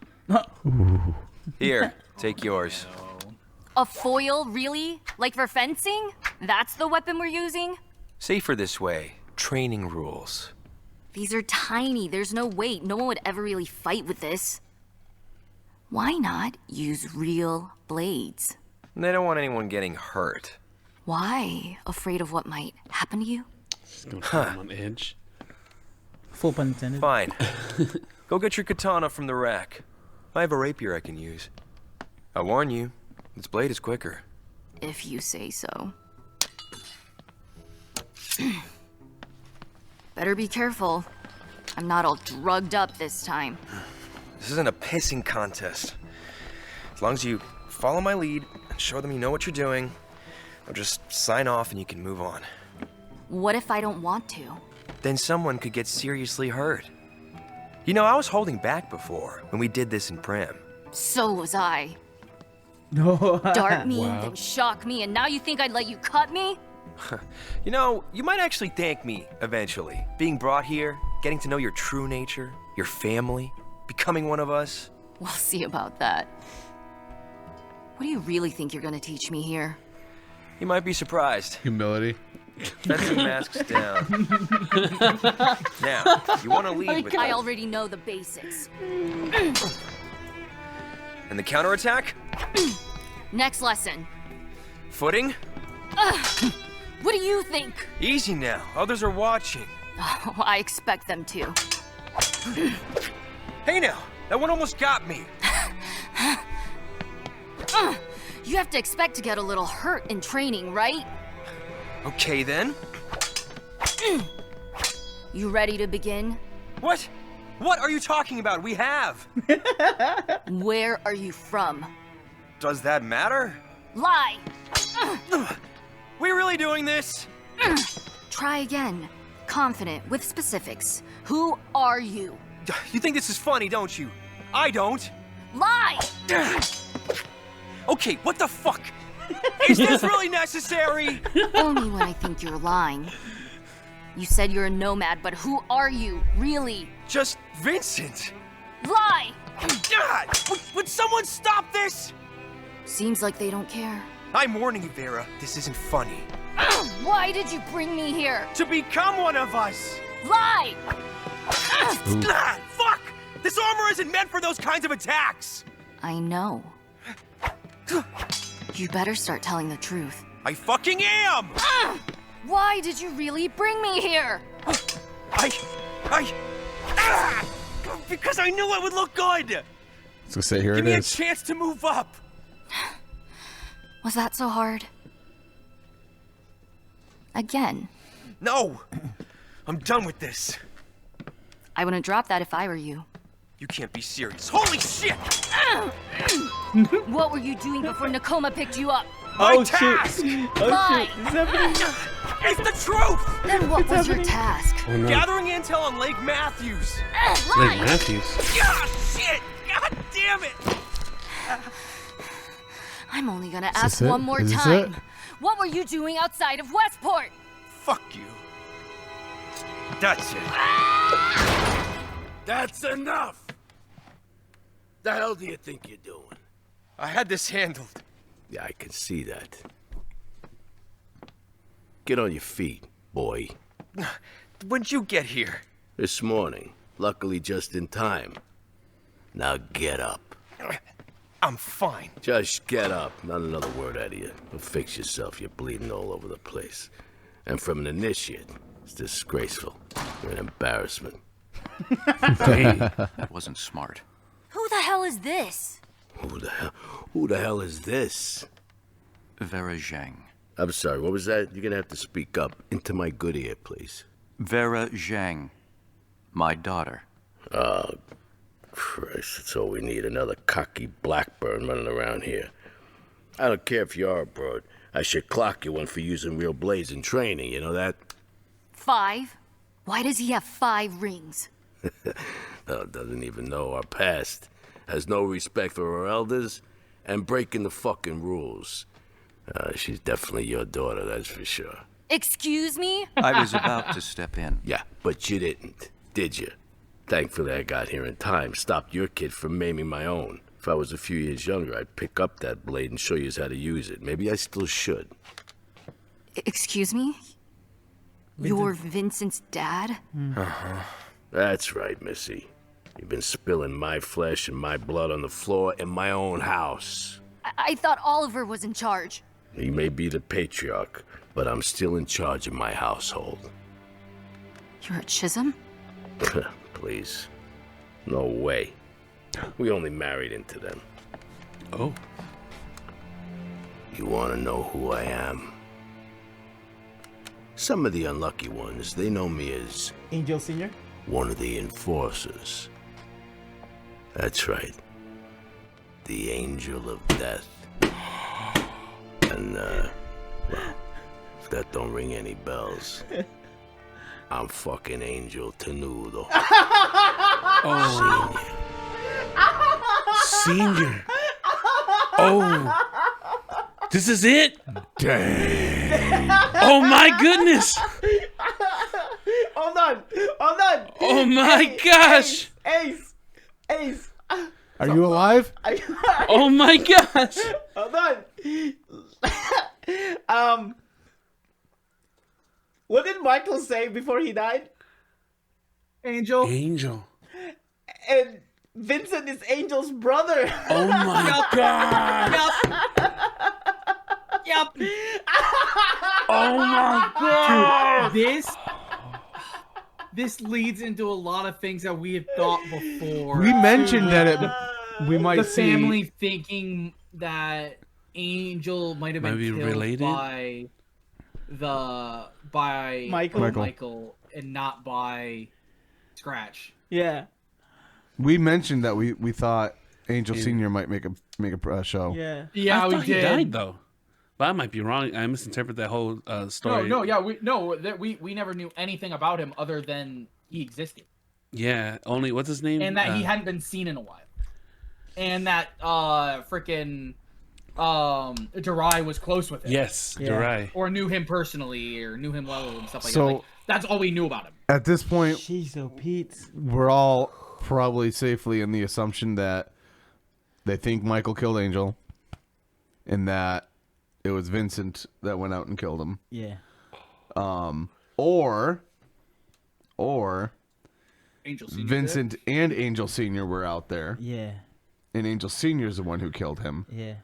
Here, take yours. A foil, really? Like for fencing? That's the weapon we're using? Safer this way. Training rules. These are tiny, there's no weight. No one would ever really fight with this. Why not use real blades? They don't want anyone getting hurt. Why? Afraid of what might happen to you? It's gonna put him on edge. Full pun intended. Fine. Go get your katana from the rack. I have a rapier I can use. I warn you, this blade is quicker. If you say so. Better be careful. I'm not all drugged up this time. This isn't a pissing contest. As long as you follow my lead and show them you know what you're doing, they'll just sign off and you can move on. What if I don't want to? Then someone could get seriously hurt. You know, I was holding back before when we did this in Prim. So was I. No. Dart me, Wow. then shock me, and now you think I'd let you cut me? You know, you might actually thank me eventually. Being brought here, getting to know your true nature, your family, becoming one of us. We'll see about that. What do you really think you're gonna teach me here? You might be surprised. Humility. Fencing masks down. Now, you want to lead with I already know the basics. And the counterattack? Next lesson. Footing? What do you think? Easy now. Others are watching. Oh, I expect them to. Hey now, that one almost got me. You have to expect to get a little hurt in training, right? Okay then. You ready to begin? What? What are you talking about? We have. Where are you from? Does that matter? Lie! We really doing this? Try again. Confident, with specifics. Who are you? You think this is funny, don't you? I don't. Lie! Okay, what the fuck? Is this really necessary? Only when I think you're lying. You said you're a nomad, but who are you, really? Just Vincent. Lie! God! Would someone stop this? Seems like they don't care. I'm warning you, Vera. This isn't funny. Why did you bring me here? To become one of us. Lie! Fuck! This armor isn't meant for those kinds of attacks. I know. You better start telling the truth. I fucking am! Why did you really bring me here? Because I knew it would look good! So say here Give it me is. a chance to move up! Was that so hard? Again. No! I'm done with this. I wouldn't drop that if I were you. You can't be serious. Holy shit! What were you doing before Nakoma picked you up? My task! Lie! It's the truth! Then what was your task? Oh, no. Gathering intel on Lake Matthews. Lake Lie! Matthews. Ah, shit! God damn it! I'm only gonna this ask it? one more Is this time. it? What were you doing outside of Westport? Fuck you. That's it. That's enough! The hell do you think you're doing? I had this handled. Yeah, I can see that. Get on your feet, boy. When'd you get here? This morning. Luckily just in time. Now get up. I'm fine. Just get up. Not another word out of you. Go fix yourself. You're bleeding all over the place. And from an initiate, it's disgraceful. You're an embarrassment. That wasn't smart. Who the hell is this? Who the hell is this? Vera Zhang. I'm sorry, what was that? You're gonna have to speak up into my good ear, please. Vera Zhang. My daughter. Oh, Christ, that's all we need. Another cocky blackburn running around here. I don't care if you are abroad. I should clock you one for using real blades in training, you know that? 5? Why does he have 5 rings? Doesn't even know our past. Has no respect for our elders, and breaking the fucking rules. She's definitely your daughter, that's for sure. Excuse me? I was about to step in. Yeah, but you didn't, did you? Thankfully I got here in time, stopped your kid from maiming my own. If I was a few years younger, I'd pick up that blade and show you how to use it. Maybe I still should. Excuse me? You're Vincent's dad? Uh-huh. That's right, Missy. You've been spilling my flesh and my blood on the floor in my own house. I thought Oliver was in charge. He may be the patriarch, but I'm still in charge of my household. You're at Chisholm? Please. No way. We only married into them. Oh. You want to know who I am? Some of the unlucky ones, they know me as... Angel Sr.? One of the enforcers. That's right. The Angel of Death. And, well, if that don't ring any bells, I'm fucking Angel Tenudo. Oh. Senior. Oh. This is it? Dang. Oh my goodness. Hold on. Oh my gosh. Ace. Are you alive? Oh my gosh. Hold on. What did Michael say before he died? Angel. Angel. And Vincent is Angel's brother. Oh my god. Yep. Oh my god. Dude, this leads into a lot of things that we had thought before. We mentioned that we might the see family thinking that Angel might have been Might be killed related? by Michael and not by Scratch. Yeah. We mentioned that we thought Angel Senior might make a show. Yeah. Yeah, I we thought he did. died though. But I might be wrong. I misinterpret that whole story. We never knew anything about him other than he existed. Yeah, only what's his name? And that he hadn't been seen in a while. And that freaking Jirai was close with him. Yes, Jirai. Or knew him personally or knew him well and stuff like So- that. Like, that's all we knew about him. At this point, Jeez, oh Pete. we're all probably safely in the assumption that they think Michael killed Angel, and that it was Vincent that went out and killed him. Yeah. Or Angel Senior Vincent and Angel Senior were out there, Yeah. and Angel Senior is the one who killed him. Yeah.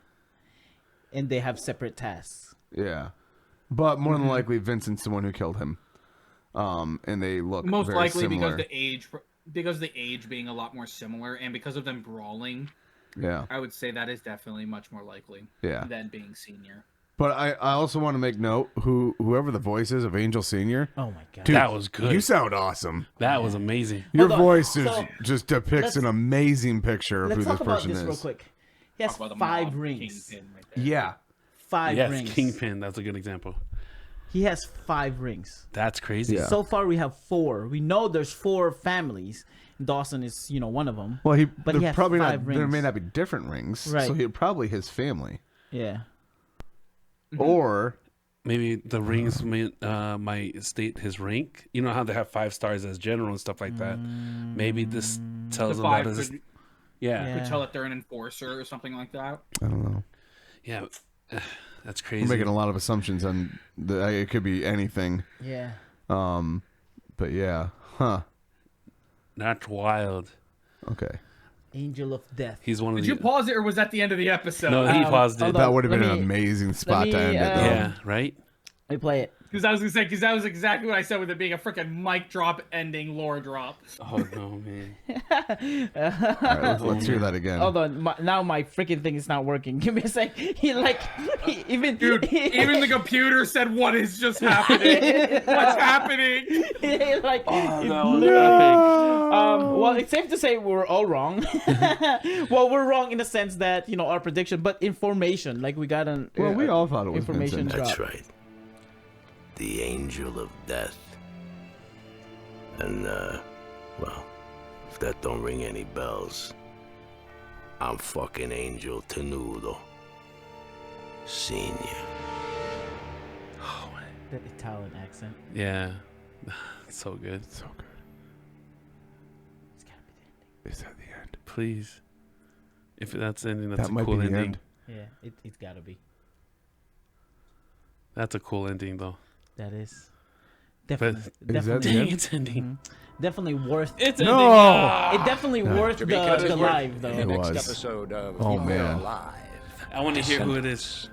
And they have separate tasks. Yeah, but more than likely, Vincent's the one who killed him. And they look Most very likely similar. because the age being a lot more similar and because of them brawling. Yeah. I would say that is definitely much more likely. Yeah. Than being senior. But I also want to make note whoever the voice is of Angel Senior. Oh my god, dude, That was good. You sound awesome. That was amazing. Your Hold on. voice So, just depicts let's- an amazing picture of who Let's this talk about person this is. real quick. He has Talk about the 5 mob rings. kingpin right there. Yeah. 5 Yes, rings. Kingpin. That's a good example. He has 5 rings. That's crazy. Yeah. So far, we have 4. We know there's 4 families. Dawson is, one of them. Well, but he has probably 5 not. rings. There may not be different rings, Right. so he probably his family, Yeah. or Maybe the rings might state his rank. You know how they have 5 stars as general and stuff like that. Maybe this tells The them that 5 as could, yeah. could tell that they're an enforcer or something like that. I don't know. Yeah, that's We're crazy. making a lot of assumptions on it could be anything. Yeah. But yeah, huh? That's wild. Okay. Angel of Death. He's one of Did the. you pause it or was that the end of the episode? No, he paused it. hold That on, would have let been an me- amazing spot me, to end it. Though. Yeah, right. Let me play it. Because I was gonna say, because that was exactly what I said with it being a freaking mic drop ending lore drop. Oh no, man. All right, let's hear that again. Hold on. Now my freaking thing is not working. Give me a sec. Even Even the computer said, "What is just happening? What's happening?" like Oh, it's that was literally- well, it's safe to say we're all wrong. Well, we're wrong in the sense that our prediction, but information, like we got an. Well, we all thought it was information Vincent. That's drop. right. The Angel of Death. And, well, if that don't ring any bells, I'm fucking Angel Tenudo. Senior. That Italian accent. Yeah, so good. So good. It's gotta be the ending. Is that the end? Please, if that's ending, that's That a might cool be the ending. end. Yeah, it's gotta be. That's a cool ending, though. That is. But Definitely. Is that the definitely, end? it's ending. definitely worth. It's No! ending. Ah! It definitely worth the live though. It Next was. episode of Oh, We're man. Alive. I want to hear who it is.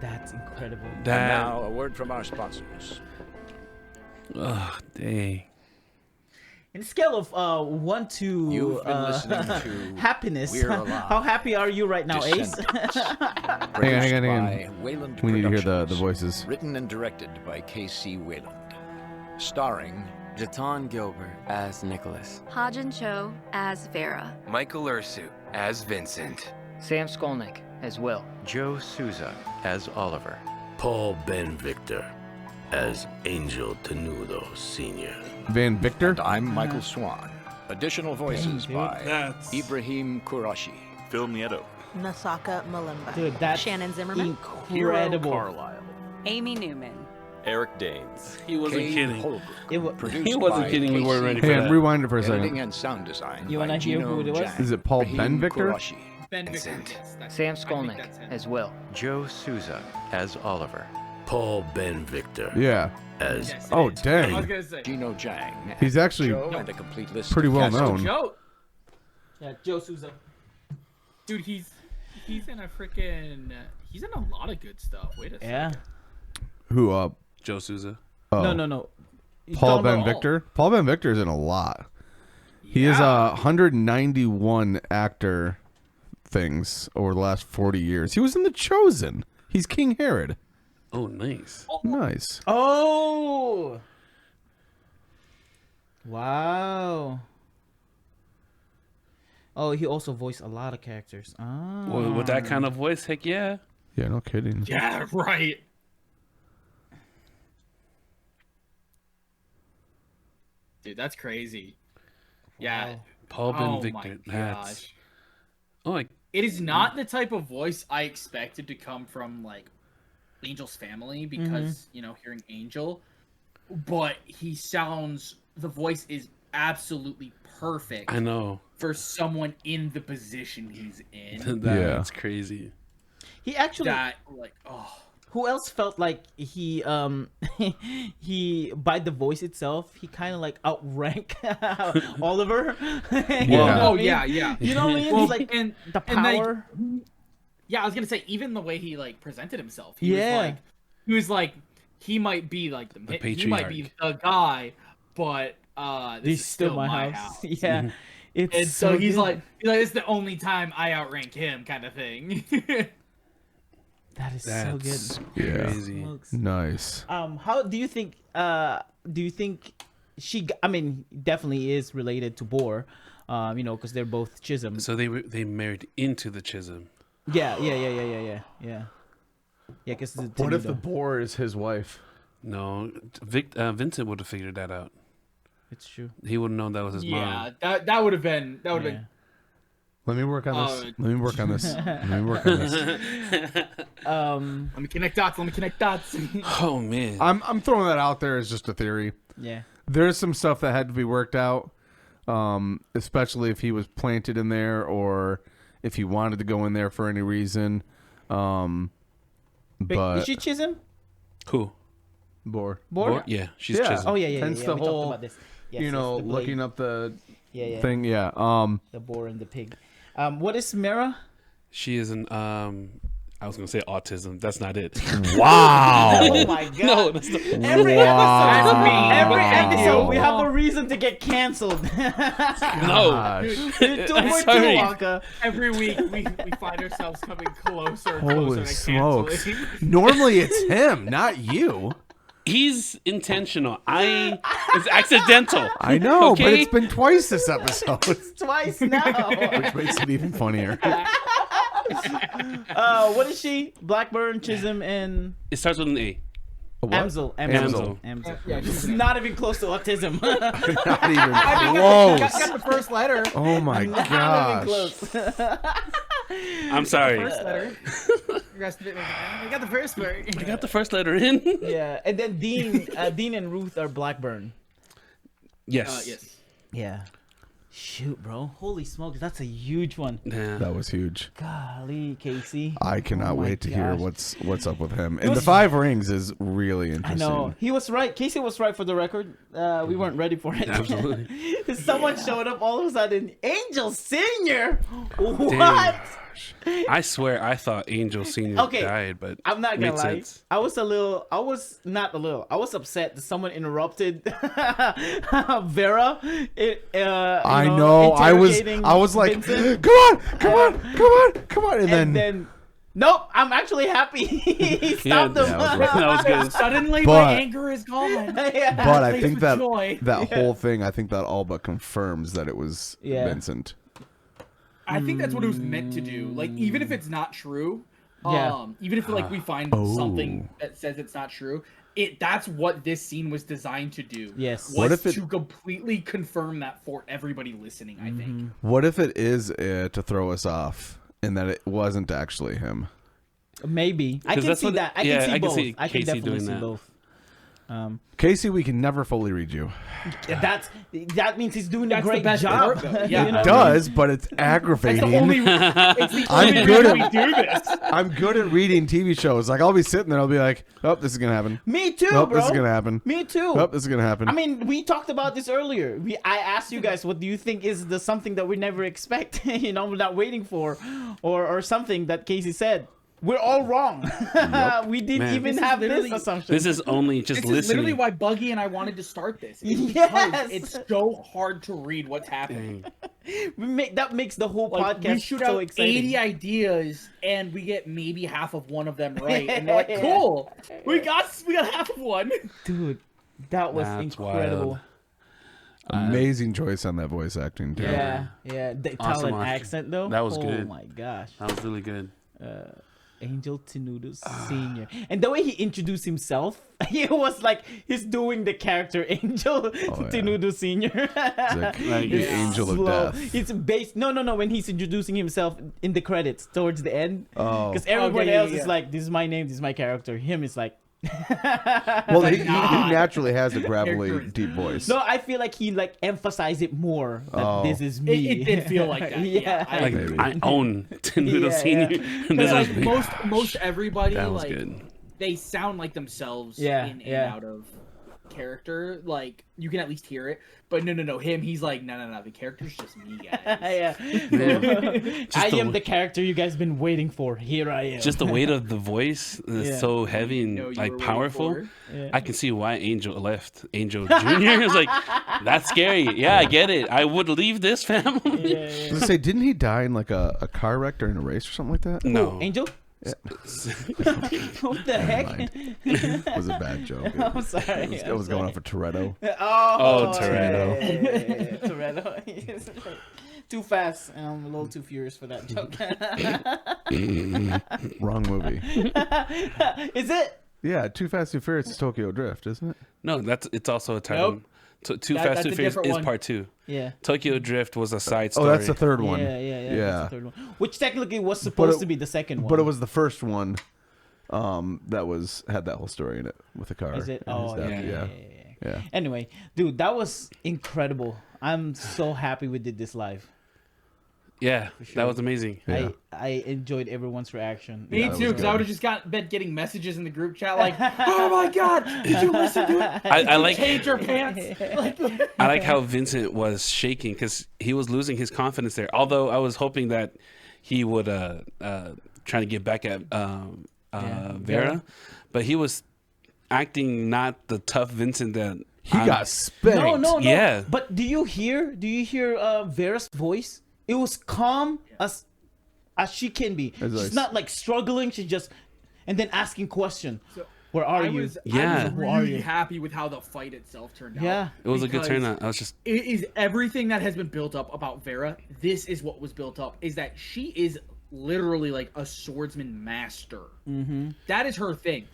That's incredible. And That. now, a word from our sponsors. Oh, dang. In a scale of 1 to You've been listening to happiness, We're Alive. how happy are you right now, Ace? Descendants. Hang on. By Wayland We need to hear the Productions. voices. Written and directed by K.C. Wayland. Starring Jatan Gilbert as Nicholas. Hajin Cho as Vera. Michael Ursu as Vincent. Sam Skolnick as Will. Joe Souza as Oliver. Paul Ben Victor as Angel Tenudo Sr. Van Victor. And I'm Michael Swan. Additional voices Dang, dude. by That's- Ibrahim Qurashi. Phil Nieto. Nasaka Malimba. Dude, that's Shannon Zimmerman. incredible. Carlisle. Amy Newman. Eric Danes. He wasn't Kay kidding. Holbrook. It Produced He wasn't by kidding. We weren't ready for Hey, that. rewind it for a Editing second. and sound design You by wanna hear Gino who it was? Jack. Is it Paul Ibrahim Ben Victor? Qurashi. Ben Victor, Vincent. yes, that's Sam him. I think Skolnick that's him. as Will. Joe Souza as Oliver. Paul Ben Victor. Yeah. As Yes, it Oh, is. dang. I was gonna say. Gino Jang. He's actually Joe and a complete list. pretty well Oh, known. Joe. Yeah, Joe Souza. Dude, he's in a freaking. He's in a lot of good stuff. Wait a second. Yeah. Who? Joe Souza. Oh. No. He's Paul talking Ben about- Victor. Paul Ben Victor is in a lot. He is 191 actor things over the last 40 years. He was in The Chosen. He's King Herod. Oh, nice. Nice. Oh. Wow. Oh, he also voiced a lot of characters. Ah. Well, with that kind of voice, heck yeah. Yeah, no kidding. Yeah, right. Dude, that's crazy. Yeah. Paul Ben Oh Victor. my That's. gosh. Oh, like It is not the type of voice I expected to come from like Angel's family because, you know, hearing Angel, but the voice is absolutely perfect. I know. For someone in the position he's in. That's crazy. He actually. Who else felt like he he by the voice itself he kind of like outrank Oliver? Oh yeah. You know what I mean? Well, He's like and the and, like, power. yeah, I was gonna say even the way he like presented himself. He was like he might be like he might be the guy, but this is still my house. Yeah. It's And so he's good. like it's the only time I outrank him kind of thing. That is so good. Crazy. Smokes. Nice. How do you think? She? I mean, definitely is related to Boar. You know, because they're both Chisholm. So they married into the Chisholm. Yeah. Yeah. Because What if the boar is his wife? No, Vincent would have figured that out. It's true. He would have known that was his mom. that would have been been. Let me work on this. Let me work on this. Let me connect dots. Oh man. I'm throwing that out there as just a theory. Yeah. There's some stuff that had to be worked out, especially if he was planted in there or if he wanted to go in there for any reason. But is she Chisholm? Who? Boar. Yeah, she's Chisholm. Oh yeah. Hence We the talked whole, about this. Yes, you know, the blade. looking up the Yeah. thing. Yeah. The boar and the pig. What is Mara? She is an I was gonna say autism. That's not it. Wow. Oh my god. No, that's not. Every episode we have a reason to get canceled. No. You're doing more too, Sorry. Wakka. Every week we find ourselves coming closer and Holy closer to smokes. canceling. Normally it's him, not you. He's intentional. It's accidental. I know, but Okay? it's been twice this episode. Twice now. Which makes it even funnier. What is she? Blackburn, Chisholm, and It starts with an A. Amsel. Amsel. Yeah, She's not even close to autism. Not even Got close. the first letter. Oh my Not even gosh. close. I'm sorry. First letter. You guys got the first word. I got the first letter in. Yeah, and then Dean and Ruth are Blackburn. Yes. Yes. Yeah. Shoot, bro. Holy smokes, that's a huge one. Yeah. That was huge. Golly, Casey. I cannot Oh my wait to hear gosh. what's up with him. And was- the 5 rings is really I interesting. know. He was right. Casey was right for the record. We weren't ready for it. Absolutely. Someone showed up all of a sudden. Angel Senior? What? I swear I thought Angel Senior Okay, died, but I'm not gonna makes lie. sense. I was upset that someone interrupted Vera. I know. I was like, Vincent. come on, and then nope. I'm actually happy he stopped Yeah, him. that was good. Suddenly But- my anger is gone. Yeah. but I Place think with that joy. whole thing, I think that all but confirms that it was Yeah. Vincent. I think that's what it was meant to do. Like, even if it's not true, Yeah. even if like we find something that says it's not true, that's what this scene was designed to do. Yes. Was What if it- to completely confirm that for everybody listening, I think. What if it is to throw us off, and that it wasn't actually him? Maybe I 'Cause can that's see what- that. I yeah, can see I can both. see I can Casey definitely doing see that. both. Casey, we can never fully read you. That means he's doing a That's the great best job. part, though. Yeah. You know It what I mean? does, but it's aggravating. It's the I'm only good reason at- we do this. I'm good at reading TV shows. Like, I'll be sitting there, I'll be like, "Oh, this is gonna happen." Me too, Nope, bro. this is gonna happen. Me too. Oh, this is gonna happen. I mean, we talked about this earlier. I asked you guys, what do you think is the something that we never expect? We're not waiting for, or something that Casey said. We're all wrong. We didn't Man. even This is have this literally- assumption. This is only just This is literally listening. why Buggy and I wanted to start this. It's Yes! because it's so hard to read what's happening. That makes the whole Like, podcast we shoot so out exciting. 80 ideas and we get maybe half of one of them right, and they're like, "Cool, we got half of one." Dude, that was That's incredible. wild. Amazing choice on that voice acting too. Yeah, the Italian accent though. That was good. Oh my gosh. That was really good. Angel Tenuto Senior, and the way he introduced himself, he was like he's doing the character Angel Tenuto Senior. Like the angel of death. It's based no when he's introducing himself in the credits towards the end. Oh. Because everybody Okay, else yeah. is like, this is my name, this is my character. Him is like. Well, he naturally has a gravelly, Character is- deep voice. No, I feel like he like emphasized it more that Oh. this is me. It did feel like that. Yeah. I Like agree. I own Tenuto Yeah, Senior. yeah. This Because is like me. most everybody That was like good. they sound like themselves Yeah, in and yeah. out of character. Like you can at least hear it. But no, him, he's like, no, the character's just me, guys. Yeah. Just I the- am the character you guys been waiting for. Here I am. Just the weight of the voice is Yeah. so heavy and know you like were waiting powerful. for. Yeah. I can see why Angel left. Angel Jr. is like, that's scary. Yeah, I get it. I would leave this family. Yeah. Let's say, didn't he die in like a car wreck during a race or something like that? No. Angel? Yeah. What the heck? mind. It was a bad joke. I'm sorry. It was going on for Toretto. Oh, Toretto. Yeah. Toretto. Too fast, and I'm a little too furious for that joke. Wrong movie. Is it? Yeah, Too Fast, Too Furious is Tokyo Drift, isn't it? No, it's also a title. Nope. Too That's Fast, a Too Furious different is one. part 2. Yeah. Tokyo Drift was a side Oh, story. that's the third one. Yeah. That's the third one. Which technically was supposed to be the second one. But it was the first one that had that whole story in it with the car. Is it? and his Oh, death. yeah. Anyway, dude, that was incredible. I'm so happy we did this live. Yeah, sure. that was amazing. Yeah. I enjoyed everyone's reaction. Me that too, was because I would have just been getting messages in the group chat like, "Oh my god, did you listen to it? I Did you like- change your pants." Like, I like how Vincent was shaking because he was losing his confidence there. Although I was hoping that he would try to get back at Vera, but he was acting not the tough Vincent that He got spanked. No. Yeah. But do you hear Vera's voice? It was calm as she can be. It's She's like- not like struggling. She's just and then asking question. Where are I you? was Yeah. Who are really you? happy with how the fight itself turned out. Yeah. it was a good because turnout. I was just It is everything that has been built up about Vera. This is what was built up. Is that she is literally like a swordsman master. Mm-hmm. That is her thing.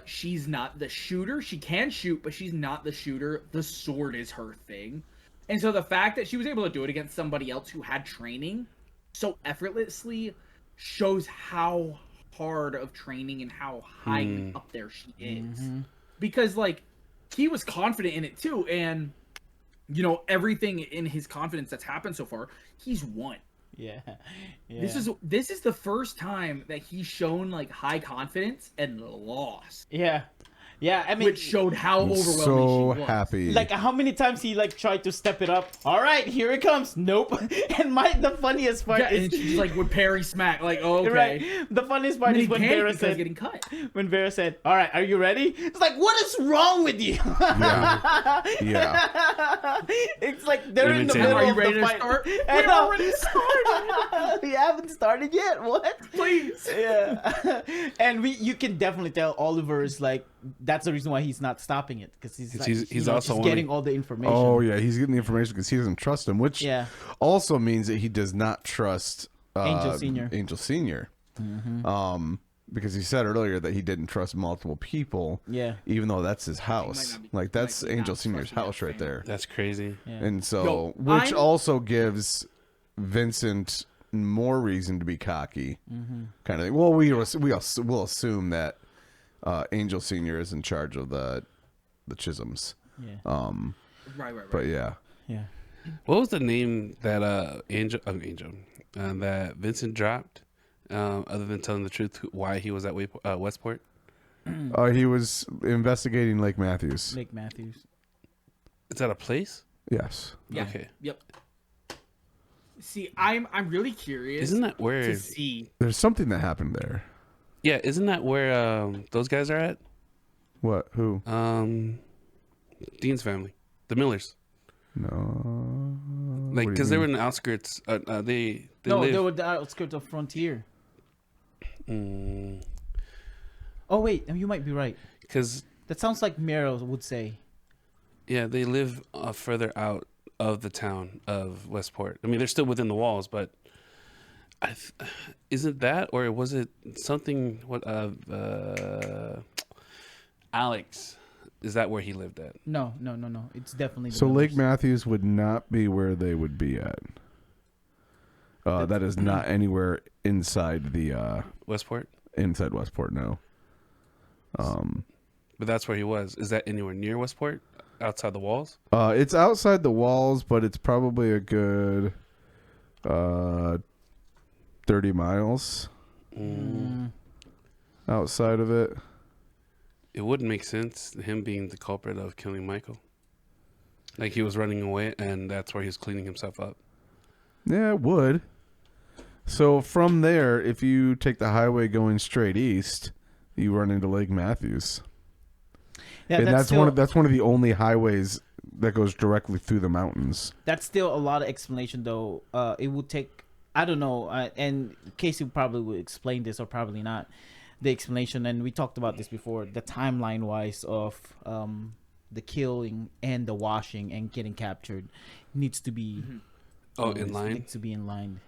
She's not the shooter. She can shoot, but she's not the shooter. The sword is her thing. And so the fact that she was able to do it against somebody else who had training so effortlessly shows how hard of training and how high up there she is. Because like he was confident in it too, and you know everything in his confidence that's happened so far, he's won. Yeah. This is the first time that he's shown like high confidence and lost. Yeah, I mean, Which showed how I'm overwhelming so she was. happy. like how many times he like tried to step it up. All right, here it comes. Nope. And the funniest part Yeah, is and she's like with parry smack, like okay. right. The funniest part And is he when panicked Vera because said, getting cut. when Vera said, "All right, are you ready?" It's like, what is wrong with you? Yeah. Yeah. It's like they're in the Limited. middle Are you of ready the to fight. start? I We know. already started. We haven't started yet. What? Please. Yeah. And you can definitely tell Oliver is like that's the reason why he's not stopping it because he's like, he's you know, also just wanting- getting all the information. Oh yeah, he's getting the information because he doesn't trust him, which Yeah. also means that he does not trust Angel Senior. Angel Senior. Because he said earlier that he didn't trust multiple people. Yeah. Even though that's his house, not be- like that's might be not Angel Senior's trusting that house right family. there. that's crazy. Yeah. And so, Yo, which I'm- also gives Vincent more reason to be cocky, kind of thing. Well, we'll assume that Angel Senior is in charge of the the Chisholms. Yeah. Right. But yeah. What was the name that that Vincent dropped? Other than telling the truth, why he was at Westport. He was investigating Lake Matthews. Lake Matthews. Is that a place? Yes. Yeah. Okay. Yep. See, I'm really curious. Isn't that where to see? There's something that happened there. Yeah, isn't that where those guys are at? What? Who? Dean's family, the Millers. No. Like, because they were in the outskirts. They They were the outskirts of Frontier. Oh wait, you might be right. Because that sounds like Mero would say. Yeah, they live further out of the town of Westport. I mean, they're still within the walls, but isn't that, or was it something? What Alex? Is that where he lived at? No. It's definitely the So Millers. Lake Matthews would not be where they would be at. That is not anywhere inside the Westport. Inside Westport, no. But that's where he was. Is that anywhere near Westport? Outside the walls? It's outside the walls, but it's probably a good 30 miles outside of it. It wouldn't make sense, him being the culprit of killing Michael. Like, he was running away, and that's where he was cleaning himself up. Yeah, it would. So from there, if you take the highway going straight east, you run into Lake Matthews. Yeah, and that's one of the only highways that goes directly through the mountains. That's still a lot of explanation, though. It would take, I don't know, and Casey probably would explain this or probably not, the explanation. And we talked about this before, the timeline-wise of the killing and the washing and getting captured needs to be in line? Needs to be in line.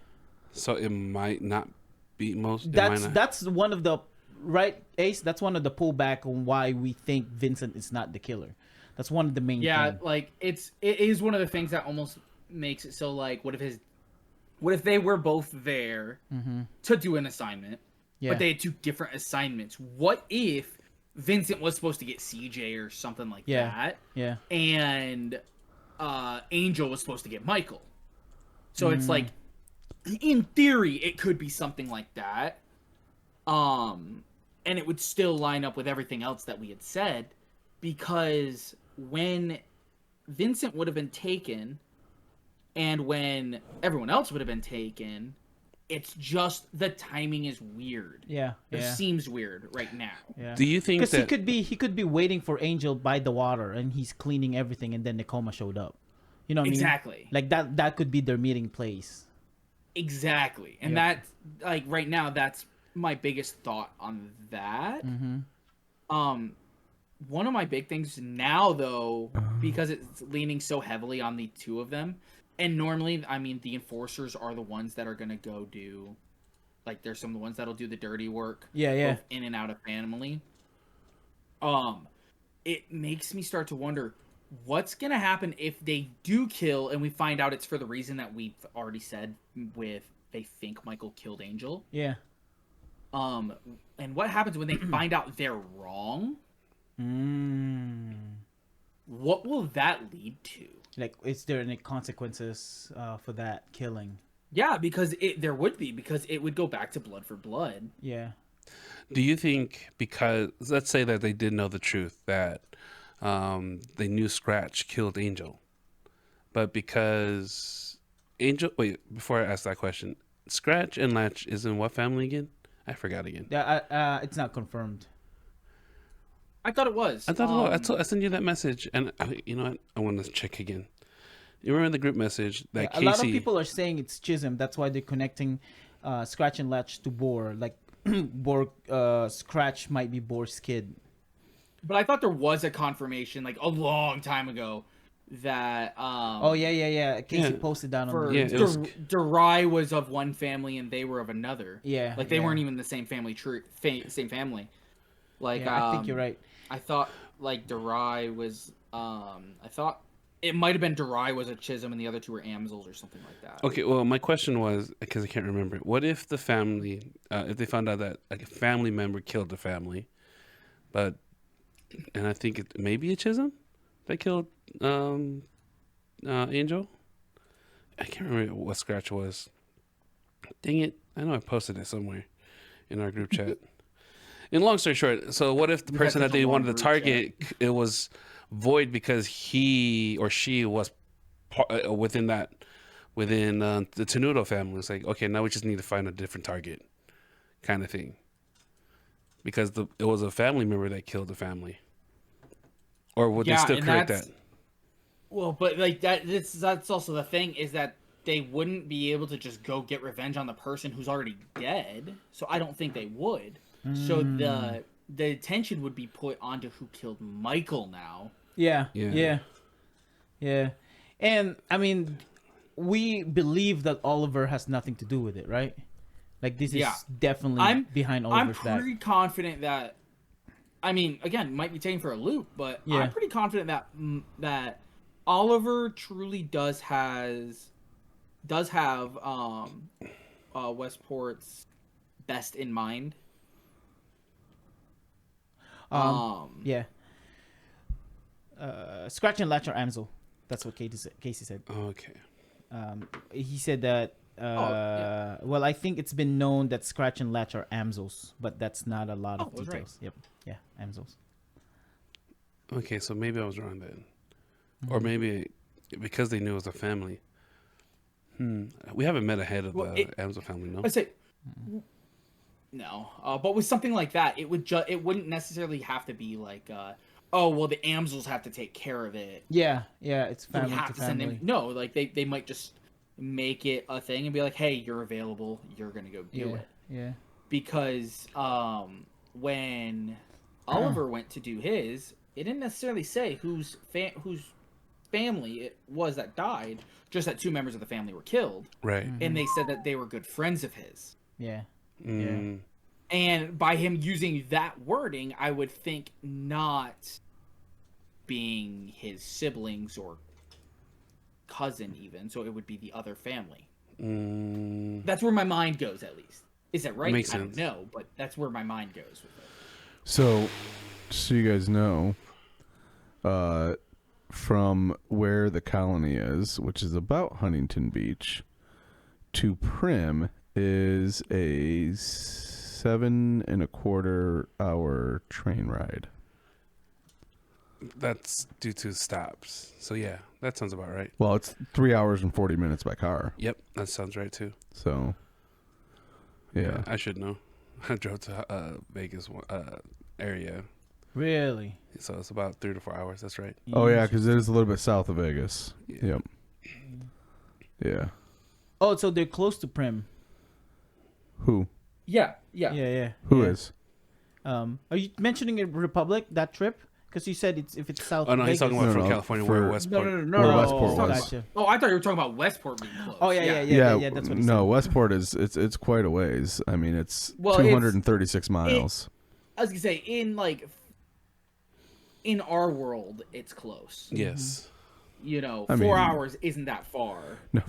So it might not be most... That's one of the... Right, Ace? That's one of the pullback on why we think Vincent is not the killer. That's one of the main things. Like it is one of the things that almost makes it so like what if they were both there to do an assignment, but they had two different assignments? What if Vincent was supposed to get CJ or something like that? Yeah. And Angel was supposed to get Michael. So it's like, in theory, it could be something like that. And it would still line up with everything else that we had said, because when Vincent would have been taken and when everyone else would have been taken, it's just the timing is weird. It seems weird right now. Yeah. Do you think because that... he could be waiting for Angel by the water and he's cleaning everything and then Nakoma showed up. You know what I mean? Exactly. Like that could be their meeting place. Exactly. And that, like, right now, that's my biggest thought on that. One of my big things now, though, because it's leaning so heavily on the two of them, and normally, I mean, the enforcers are the ones that are gonna go do, like, there's some of the ones that'll do the dirty work, both in and out of family. It makes me start to wonder what's gonna happen if they do kill, and we find out it's for the reason that we've already said, with they think Michael killed Angel. Yeah. And what happens when they find out they're wrong? What will that lead to? Like, is there any consequences for that killing? Yeah, because there would be, because it would go back to blood for blood. Yeah. Do you think, because let's say that they did know the truth, that they knew Scratch killed Angel, but because Angel... Wait, before I ask that question, Scratch and Latch is in what family again? I forgot again. Yeah, it's not confirmed. I thought it was. I thought it was. I sent you that message, and you know what? I want to check again. You remember the group message that Casey... A lot of people are saying it's Chisholm. That's why they're connecting Scratch and Latch to Boar. Like, Scratch might be Boar's kid. But I thought there was a confirmation, like, a long time ago, that... Casey posted that on the... Durai was of one family and they were of another. Yeah. Like, they weren't even the same family same family. Like, I think you're right. I thought, like, Durai was... I thought it might have been Durai was a Chisholm and the other two were Amsels or something like that. Okay, well, my question was, because I can't remember, what if the family... if they found out that, like, a family member killed the family, but and I think maybe it's Chisholm that killed Angel. I can't remember what Scratch was. Dang it! I know I posted it somewhere in our group chat. And long story short, so what if the person that they wanted to target, it was Void because he or she was within the Tenuto family? It's like, okay, now we just need to find a different target, kind of thing. Because it was a family member that killed the family, or would they still correct that? Well, but like that's also the thing, is that they wouldn't be able to just go get revenge on the person who's already dead. So I don't think they would. So the attention would be put onto who killed Michael now. Yeah. And I mean, we believe that Oliver has nothing to do with it, right? Like this is definitely behind Oliver's back. I'm pretty confident that. I mean, again, might be taken for a loop, but I'm pretty confident that Oliver truly does have Westport's best in mind. Yeah. Scratch and Latch are Amsel. That's what Casey said. Okay. He said that. Well, I think it's been known that Scratch and Latch are Amsels, but that's not a lot of details. Right. Yep. Yeah, Amsels. Okay, so maybe I was wrong then, or maybe because they knew it was a family. We haven't met a head of the Amsel family, no. I say. No, but with something like that, it wouldn't necessarily have to be like, oh well, the Amsels have to take care of it. Yeah, it's family to family. No, like they might just make it a thing and be like, hey, you're available, you're gonna go do it. Yeah. Because when Oliver went to do his, it didn't necessarily say whose family it was that died, just that 2 members of the family were killed. Right. And they said that they were good friends of his. Yeah. And by him using that wording, I would think not being his siblings or cousin even, so it would be the other family. That's where my mind goes, at least. Is that right? Makes I sense. don't know, but that's where my mind goes with it. So you guys know, from where the colony is, which is about Huntington Beach, to Prim is a 7.25 hour train ride. That's due to stops. So yeah, that sounds about right. Well, it's 3 hours and 40 minutes by car. Yep, that sounds right too. So, yeah. I should know. I drove to Vegas area. Really? So it's about 3 to 4 hours. That's right. Oh yeah, because it is a little bit south of Vegas. Yeah. Yep. Yeah. Oh, so they're close to Prim. Who? Yeah. Who is? Are you mentioning a Republic, that trip? Because you said if it's south. Oh no, of he's Vegas. talking about from California, where Westport. No. Where Westport was. Gotcha. Oh, I thought you were talking about Westport being close. Oh yeah. That's what he said. Westport is it's quite a ways. I mean, it's 236 miles. I was gonna say in our world, it's close. Yes. You know, I 4 mean, hours isn't that far. No,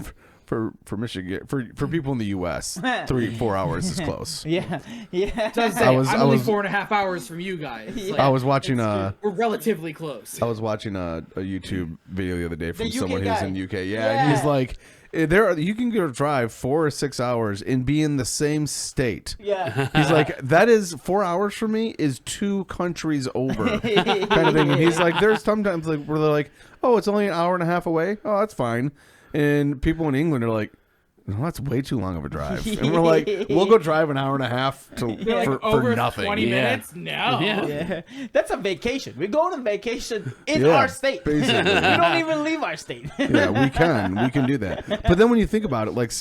for Michigan, for people in the U.S., 3-4 hours is close. Yeah. So I'm only 4.5 hours from you guys. Like, I was watching we're relatively close. I was watching a YouTube video the other day from UK someone guy. who's in UK. Yeah, and he's like, you can go drive 4 or 6 hours and be in the same state. Yeah. He's like, that is 4 hours for me is 2 countries over kind of thing. And he's like, there's sometimes like where they're like, oh, it's only an hour and a half away. Oh, that's fine. And people in England are like, no, that's way too long of a drive. And we're like, we'll go drive an hour and a half for nothing. 20 minutes? No. Yeah. That's a vacation. We're going on vacation in our state. Basically. We don't even leave our state. Yeah, we can do that. But then when you think about it, like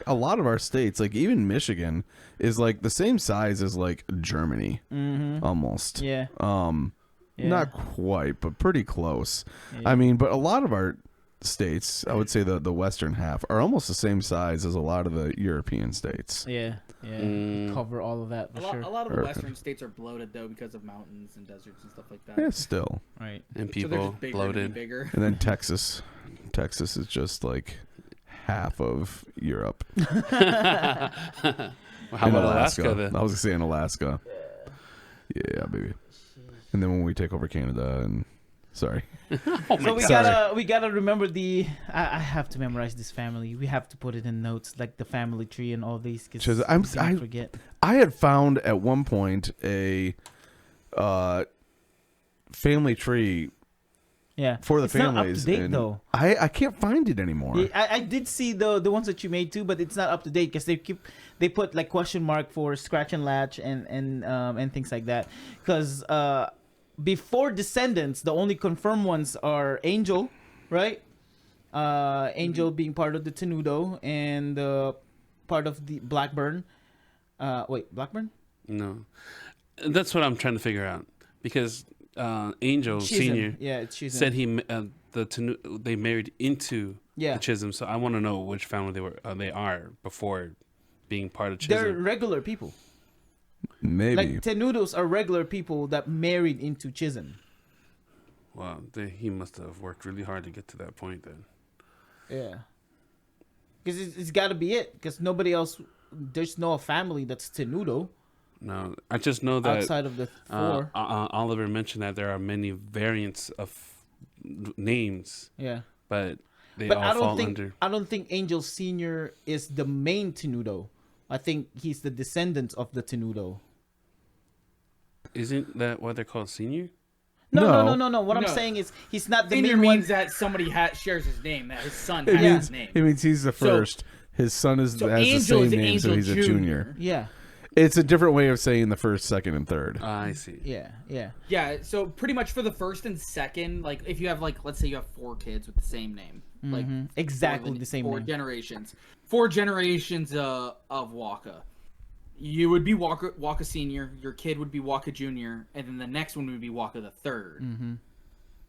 a lot of our states, like even Michigan, is like the same size as like Germany, almost. Yeah. Not quite, but pretty close. Yeah. I mean, but a lot of our states, I would say the western half, are almost the same size as a lot of the European states. Yeah. Cover all of that for sure. A lot of the western states are bloated though because of mountains and deserts and stuff like that. Yeah, still. Right. And So people they're just bloated. bigger. And then Texas is just like half of Europe. How about Alaska then? I was gonna say in Alaska. Yeah, baby. And then when we take over Canada, and sorry. So we gotta remember the. I have to memorize this family. We have to put it in notes, like the family tree and all these. Because I forget. I had found at one point a family tree. Yeah, for the it's families. Not up to date, though. I can't find it anymore. Yeah, I did see the ones that you made too, but it's not up to date because they put like question mark for scratch and latch and things like that. Because before Descendants, the only confirmed ones are Angel, right? Angel being part of the Tenudo and part of the Blackburn. Wait, Blackburn? No, that's what I'm trying to figure out because Angel Chisholm. Senior Chisholm. said they married into the Chisholm. So I want to know which family they are before being part of Chisholm. They're regular people. Maybe like Tenudos are regular people that married into Chisholm. Wow, he must have worked really hard to get to that point then. Yeah, because it's got to be it. Because nobody else, there's no family that's Tenudo. No, I just know that outside of the four, Oliver mentioned that there are many variants of names. Yeah, but all fall under. I don't think Angel Senior is the main Tenudo. I think he's the descendant of the Tenudo. Isn't that why they're called Senior? No. What I'm saying is he's not the Senior main one. means that somebody shares his name. That his son has his name. It means he's the first. His son has the same name, so he's a junior. Yeah. It's a different way of saying the first, second, and third. I see. Yeah, so pretty much for the first and second, like if you have let's say you have 4 kids with the same name, like exactly the same four name. generations, 4 generations of Wakka. You would be Wakka Senior, your kid would be Wakka Junior, and then the next one would be Wakka the third.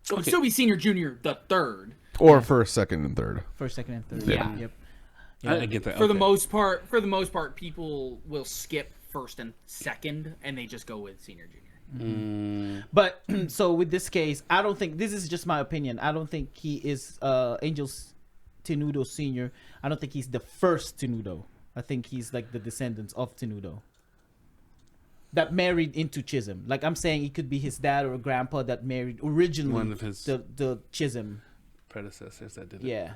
So it would still be Senior, Junior, the third, or first, second, and third. First, second, and third. Yeah. Yep. I get that. For the most part, people will skip first and second, and they just go with Senior, Junior. But so with this case, I don't think this is just my opinion. I don't think he is Angel's Tenudo Senior. I don't think he's the first Tenudo. I think he's like the descendants of Tenudo that married into Chisholm. Like I'm saying, it could be his dad or grandpa that married originally one of his the Chisholm predecessors that did it. Yeah.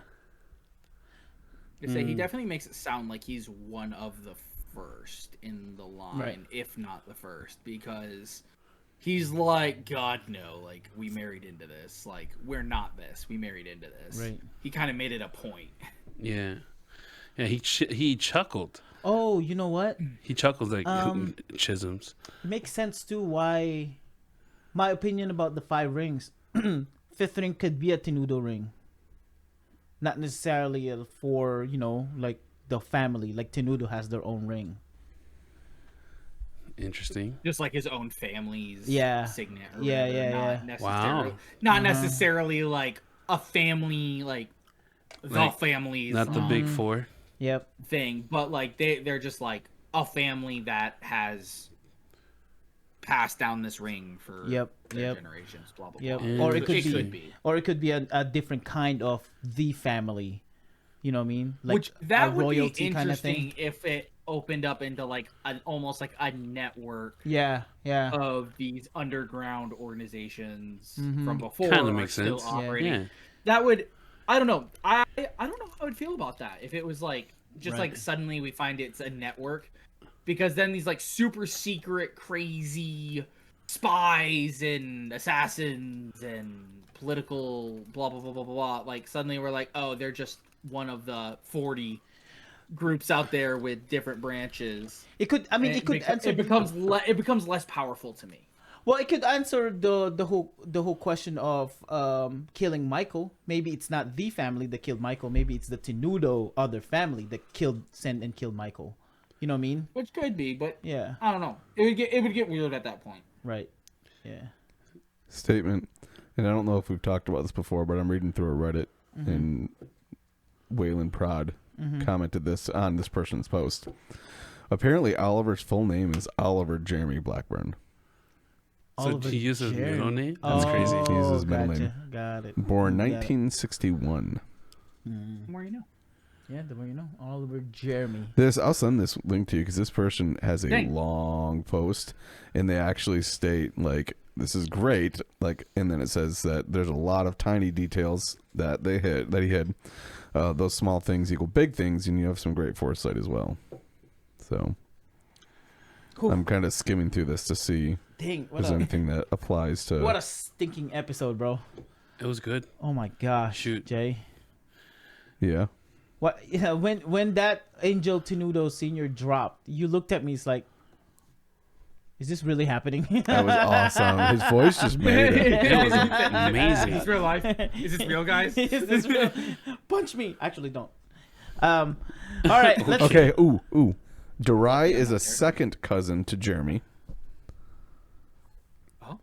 He definitely makes it sound like he's one of the first in the line, if not the first, because he's like, God, no, like, we married into this. Like, we're not this. We married into this. Right. He kind of made it a point. Yeah. Yeah, he chuckled. Oh, you know what? He chuckles like Chisholms. It makes sense, too, why my opinion about the 5 rings. 5th ring could be a Tenudo ring. Not necessarily for, like the family. Like Tenudo has their own ring. Interesting. Just like his own family's signet. Yeah. Wow. Not necessarily like a family, like the family's. Not the big 4. Yep. Thing, but like they're just like a family that has passed down this ring for generations. Blah blah blah. Or it could be. Or it could be a different kind of the family. You know what I mean? Like which that a would royalty be kind of interesting thing. if it opened up into like almost like a network. Yeah. Of these underground organizations from before Kind of makes sense. Still operating. Yeah. That would. I don't know. I don't know how I would feel about that if it was like just like suddenly we find it's a network, because then these like super secret crazy spies and assassins and political blah blah blah blah blah, like suddenly we're like, oh, they're just one of the 40 groups out there with different branches. It could. I mean, it could answer. It becomes less powerful to me. Well, it could answer the whole question of killing Michael. Maybe it's not the family that killed Michael. Maybe it's the Tenudo other family that sent and killed Michael. You know what I mean? Which could be, but yeah, I don't know. It would get weird at that point. Right. Yeah. Statement, and I don't know if we've talked about this before, but I'm reading through a Reddit, and Waylon Prod commented this on this person's post. Apparently, Oliver's full name is Oliver Jeremy Blackburn. So he uses his middle name? That's crazy. He uses his middle name. Got it. Born 1961. More you know. Yeah, the more you know. Oliver Jeremy. I'll send this link to you because this person has a Dang. long post, and they actually state like this is great, like, and then it says that there's a lot of tiny details that he hid. Those small things equal big things, and you have some great foresight as well. So Cool. I'm kind of skimming through this to see Dang, if there's anything that applies to. What a stinking episode, bro. It was good. Oh my gosh, Shoot. Jay. Yeah. What? Yeah, when that Angel Tenudo Senior dropped, you looked at me. It's like, is this really happening? That was awesome. His voice just made it. It was amazing. Is this real life? Is this real, guys? Is this real? Punch me. Actually, don't. All right. Let's Okay. Ooh. Durai is a second cousin to Jeremy.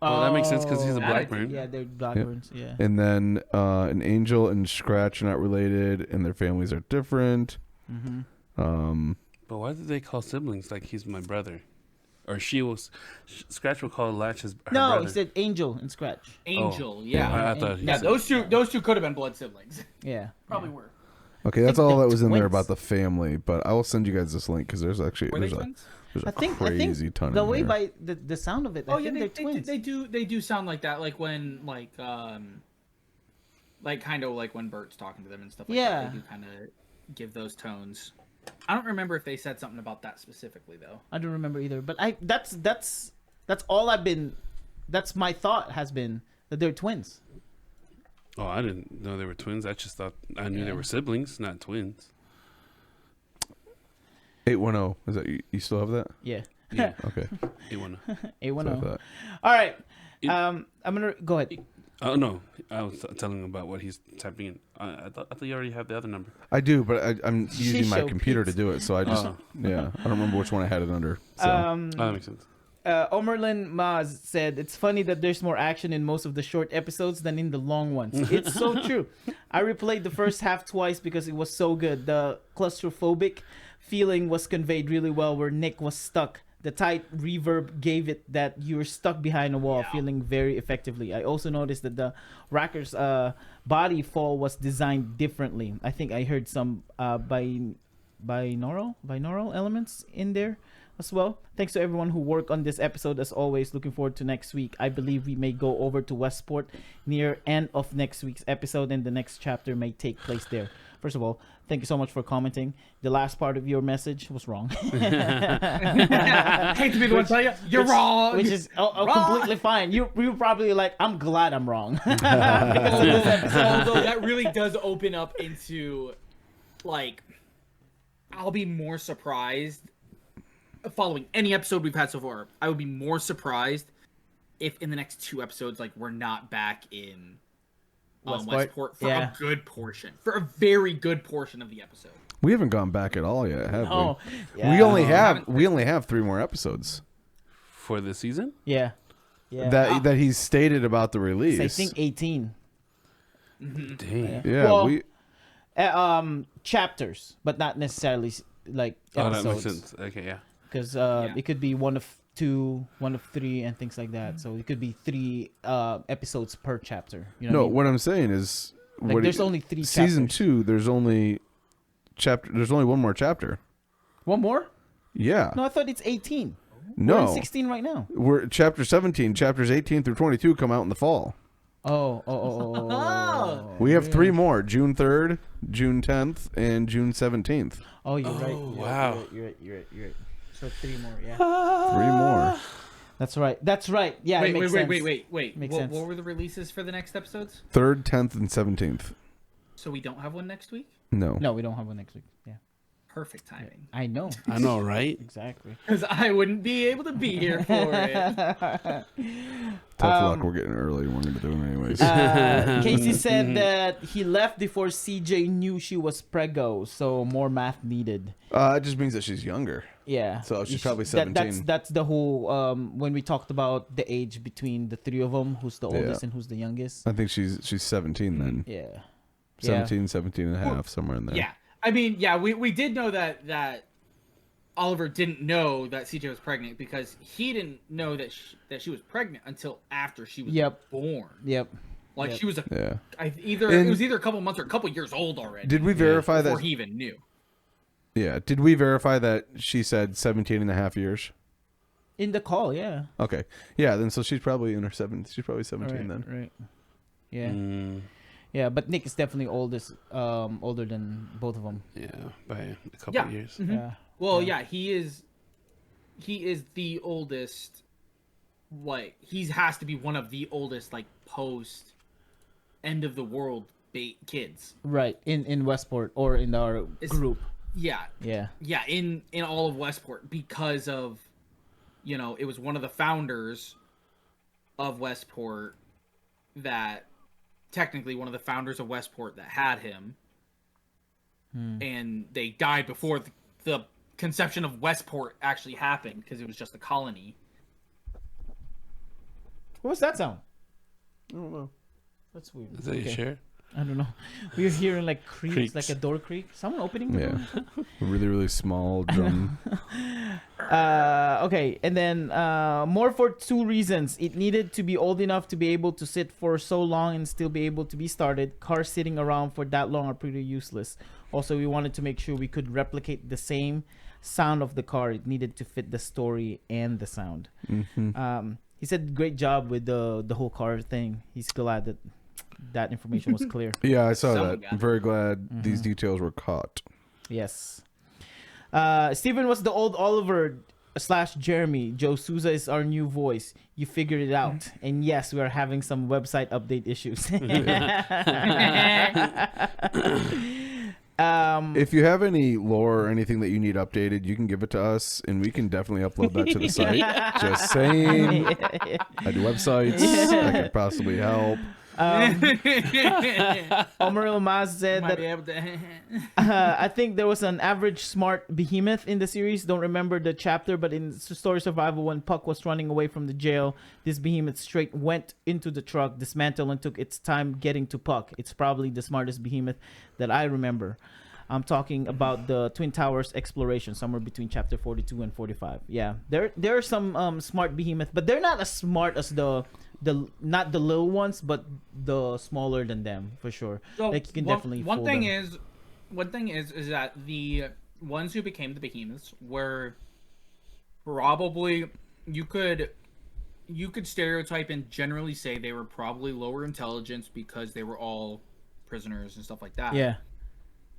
Oh, that makes sense because he's a that I did. Blackburn. Yeah, they're Blackburns. Yeah. And then an Angel and Scratch are not related, and their families are different. Mm-hmm. But why did they call siblings like he's my brother? Or she was... Scratch will call Latch her No, brother. he said Angel and Scratch. Angel, Oh, yeah. I thought he Yeah, said- those two could have been blood siblings. Yeah. Probably were. Okay, that's all that was in there about the family, but I will send you guys this link because there's actually Were they there's a twins? crazy ton the in way here. by the sound of it, I think they're twins. They do sound like that, like when like kind of like when Bert's talking to them and stuff like Yeah. that. They do kind of give those tones. I don't remember if they said something about that specifically though. I don't remember either, but that's all I've been. That's my thought has been that they're twins. Oh, I didn't know they were twins. I just thought I knew they Yeah. were siblings, not twins. 810. Is that you still have that? Yeah. Yeah. Okay. 810. 810. All right. I'm gonna go ahead. Oh no, I was telling him about what he's typing in. I thought you already have the other number. I do, but I'm using my Shisho computer Pete. to do it, so I just yeah. I don't remember which one I had it under. So. that makes sense. Omerlin Maz said, "It's funny that there's more action in most of the short episodes than in the long ones. It's so true. I replayed the first half twice because it was so good. The claustrophobic feeling was conveyed really well where Nick was stuck. The tight reverb gave it that you're stuck behind a wall, feeling very effectively. I also noticed that the Racker's body fall was designed differently. I think I heard some binaural elements in there as well. Thanks to everyone who worked on this episode. As always, looking forward to next week. I believe we may go over to Westport near end of next week's episode, and the next chapter may take place there. First of all, thank you so much for commenting. The last part of your message was wrong. Hate to be the one to tell you, you're wrong. Which is Wrong. completely fine. You're probably like, I'm glad I'm wrong. Although that really does open up into, like, I'll be more surprised following any episode we've had so far. I would be more surprised if in the next 2 episodes, like, we're not back in Westport for a good portion, for a very good portion of the episode. We haven't gone back at all yet, have No. we? Yeah. We only have 3 more episodes For the season? Yeah. that he's stated about the release. I think 18. Dang. Yeah, well, chapters, but not necessarily like episodes. Oh, that makes sense. Okay, yeah. Because it could be 1 of 2, 1 of 3, and things like that. So it could be 3 episodes per chapter. You know no, what I mean? what I'm saying is, Like, there's only 3 season chapters. 2. There's only 1 more chapter. 1 more? Yeah. No, I thought it's 18. No. We're in 16 right now. We're chapter 17. Chapters 18 through 22 come out in the fall. Oh. We have 3 more: June 3rd, June 10th, and June 17th. Oh, you're right. Wow. You're right. So 3 more, yeah. 3 more. That's right. Yeah, it makes sense. Wait. Makes What, sense. what were the releases for the next episodes? 3rd, 10th, and 17th. So we don't have one next week? No. No, we don't have one next week. Yeah. Perfect timing. I know. I know, right? Exactly. Because I wouldn't be able to be here for it. Tough luck. We're getting early. We're going to do them anyways. Casey said that he left before CJ knew she was preggo, so more math needed. It just means that she's younger. Yeah. So she's probably 17. That's the whole when we talked about the age between the 3 of them, who's the oldest and who's the youngest. I think she's 17 then. Yeah. 17 and a half, somewhere in there. Yeah. I mean, yeah, we did know that Oliver didn't know that CJ was pregnant because he didn't know that she was pregnant until after she was born. Yep. Like she was Yeah. it was either a couple months or a couple years old already. Did we verify before that he even knew? Yeah. Did we verify that she said 17 and a half years? In the call, yeah. Okay. Yeah, then so she's probably in her 70s. She's probably 17 then. Right. Yeah. Yeah, but Nick is definitely older than both of them. Yeah, by a couple of years. Mm-hmm. Yeah. Well, yeah, he is the oldest. Like he has to be one of the oldest, like post end of the world kids. Right, in Westport or in our group. Yeah. Yeah. Yeah, in all of Westport because of, it was one of the founders of Westport that technically one of the founders of Westport that had him. And they died before the conception of Westport actually happened because it was just a colony. What's that sound? I don't know. That's weird. Is that your chair? I don't know. We're hearing like creaks, like a Creaks. door creak. Someone opening the door? Really, really small drum. Okay, and then more for two reasons. It needed to be old enough to be able to sit for so long and still be able to be started. Cars sitting around for that long are pretty useless. Also, we wanted to make sure we could replicate the same sound of the car. It needed to fit the story and the sound. He said great job with the whole car thing. He's glad that information was clear. Yeah, I saw Someone that. got I'm very glad these details were caught. Yes. Steven was the old Oliver / Jeremy. Joe Souza is our new voice. You figured it out. And yes, we are having some website update issues. If you have any lore or anything that you need updated, you can give it to us, and we can definitely upload that to the site. Just saying. I do websites. I could possibly help. Omar Ilmaz said Might that be able to. I think there was an average smart behemoth in the series. Don't remember the chapter, but in Story Survival, when Puck was running away from the jail, this behemoth straight went into the truck, dismantled, and took its time getting to Puck. It's probably the smartest behemoth that I remember. I'm talking about the Twin Towers exploration, somewhere between chapter 42 and 45. Yeah, there are some smart behemoth, but they're not as smart as the not the little ones, but the smaller than them for sure. So like you can definitely. One fool thing them. is that the ones who became the behemoths were probably you could stereotype and generally say they were probably lower intelligence because they were all prisoners and stuff like that. Yeah.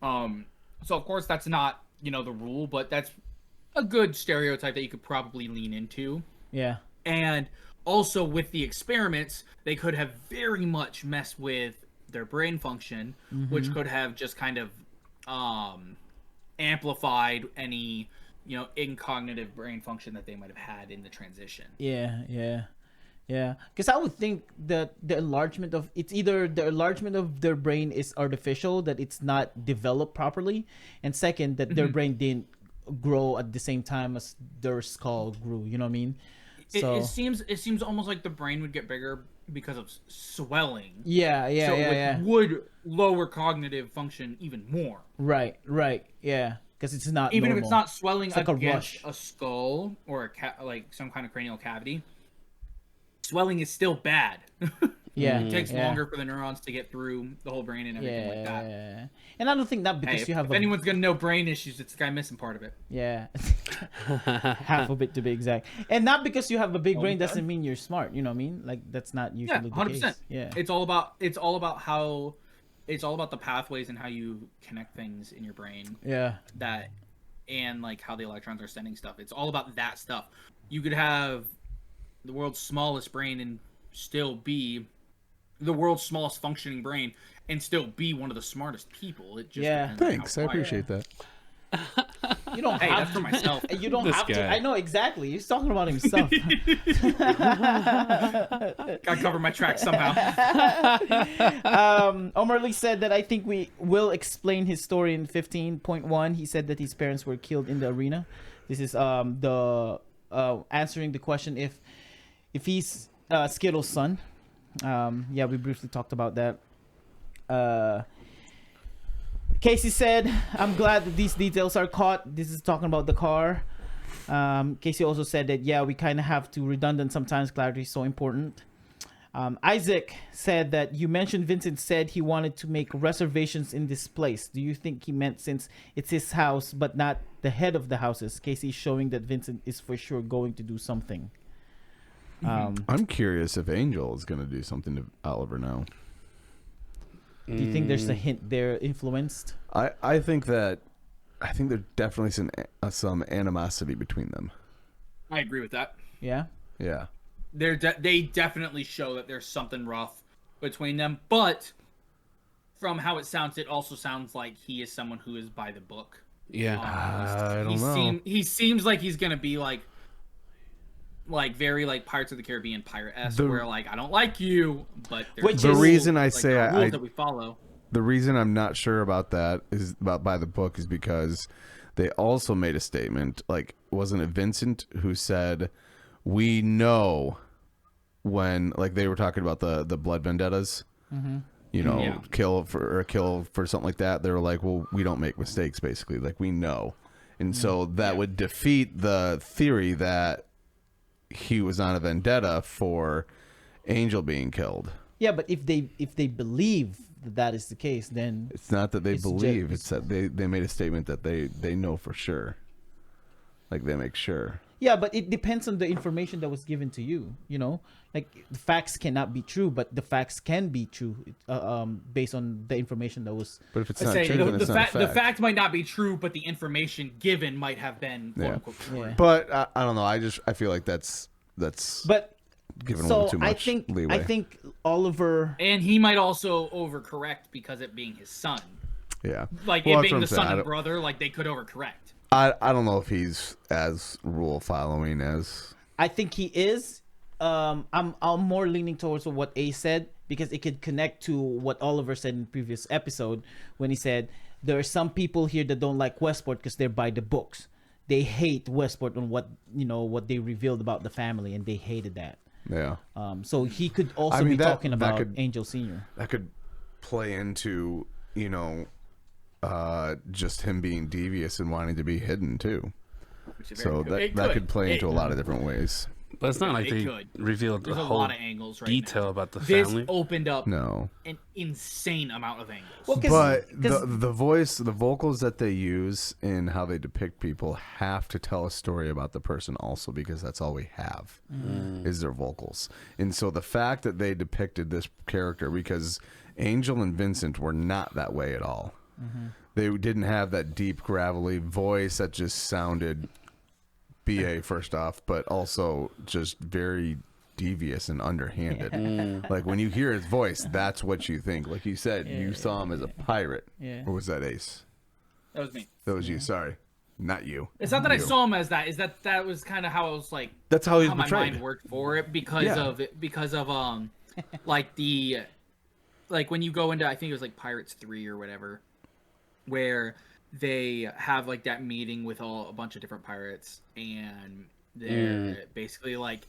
So of course that's not the rule, but that's a good stereotype that you could probably lean into. Yeah. And also with the experiments, they could have very much messed with their brain function, which could have just kind of amplified any incognitive brain function that they might have had in the transition. Yeah. Because I would think that the enlargement of their brain is artificial, that it's not developed properly, and second, that their brain didn't grow at the same time as their skull grew. You know what I mean? It seems almost like the brain would get bigger because of swelling. Yeah. So it would lower cognitive function even more. Right. Yeah. Because it's not even normal. if it's not swelling It's like against a rush. a skull or like some kind of cranial cavity. Swelling is still bad. Yeah. It takes longer for the neurons to get through the whole brain and everything like that. And I don't think that because Hey, you have if anyone's gonna know brain issues, it's the guy missing part of it. Yeah. Half of it to be exact. And not because you have a big brain doesn't mean you're smart, you know what I mean? Like that's not usually the 100%. case. Yeah. It's all about the pathways and how you connect things in your brain. Yeah. And like how the electrons are sending stuff. It's all about that stuff. You could have the world's smallest brain and still be the world's smallest functioning brain and still be one of the smartest people. It just depends on Thanks. how I wired. appreciate that. You don't Hey, have that's for myself. You don't This have to. guy. I know exactly. He's talking about himself. Gotta cover my tracks somehow. Omar Lee said that I think we will explain his story in 15.1. He said that his parents were killed in the arena. This is the answering the question if he's Skittles' son. Yeah, we briefly talked about that. Casey said, I'm glad that these details are caught. This is talking about the car. Casey also said that, yeah, we kind of have to redundant sometimes. Clarity is so important. Isaac said that you mentioned Vincent said he wanted to make reservations in this place. Do you think he meant since it's his house but not the head of the houses? Casey showing that Vincent is for sure going to do something. I'm curious if Angel is going to do something to Oliver now. Do you think there's a hint they're influenced? I think there's definitely some animosity between them. I agree with that. Yeah. Yeah. They definitely show that there's something rough between them, but from how it sounds, it also sounds like he is someone who is by the book. Yeah. I don't know. He seems like he's gonna be like very like Pirates of the Caribbean pirate-esque, where like I don't like you, but there's the rules, reason I like, say there are I rules that we follow. The reason I'm not sure about that is about by the book is because they also made a statement. Like, wasn't it Vincent who said, "We know when," like they were talking about the blood vendettas, you know, kill for something like that. They were like, "Well, we don't make mistakes." Basically, like we know, and so that would defeat the theory that he was on a vendetta for Angel being killed. Yeah, but if they believe that is the case, then it's not that they believe. It's that they made a statement that they know for sure. Like they make sure. Yeah, but it depends on the information that was given to you. You know, like the facts cannot be true, but the facts can be true based on the information that was. But if it's not true, then it's not a fact. The fact might not be true, but the information given might have been. Quote, unquote, true. But I don't know. I feel like that's. But giving a little too much leeway. I think Oliver, and he might also overcorrect because it being his son. Yeah, like it being the son and brother, like they could overcorrect. I don't know if he's as rule following as. I think he is. I'm more leaning towards what A said because it could connect to what Oliver said in the previous episode when he said there are some people here that don't like Westport because they're by the books. They hate Westport on what they revealed about the family, and they hated that. Yeah. So he could also be talking about Angel Sr. That could play into just him being devious and wanting to be hidden too. So that could play into a lot of different ways. But it's not like they revealed There's a a whole lot of angles right detail now. about the this family. Opened up an insane amount of angles. Well, but the voice, the vocals that they use in how they depict people have to tell a story about the person also, because that's all we have is their vocals. And so the fact that they depicted this character, because Angel and Vincent were not that way at all. They didn't have that deep gravelly voice that just sounded BA first off, but also just very devious and underhanded. Like when you hear his voice, that's what you think. Like you said, you saw him as a pirate. Or was that Ace? That was me. That was you. Sorry, not you. It's not that I saw him as that. Is that was kind of how I was like. That's how he was my portrayed. mind worked for it because of like like when you go into, I think it was like Pirates 3 or whatever, where they have like that meeting with a bunch of different pirates, and they're basically like,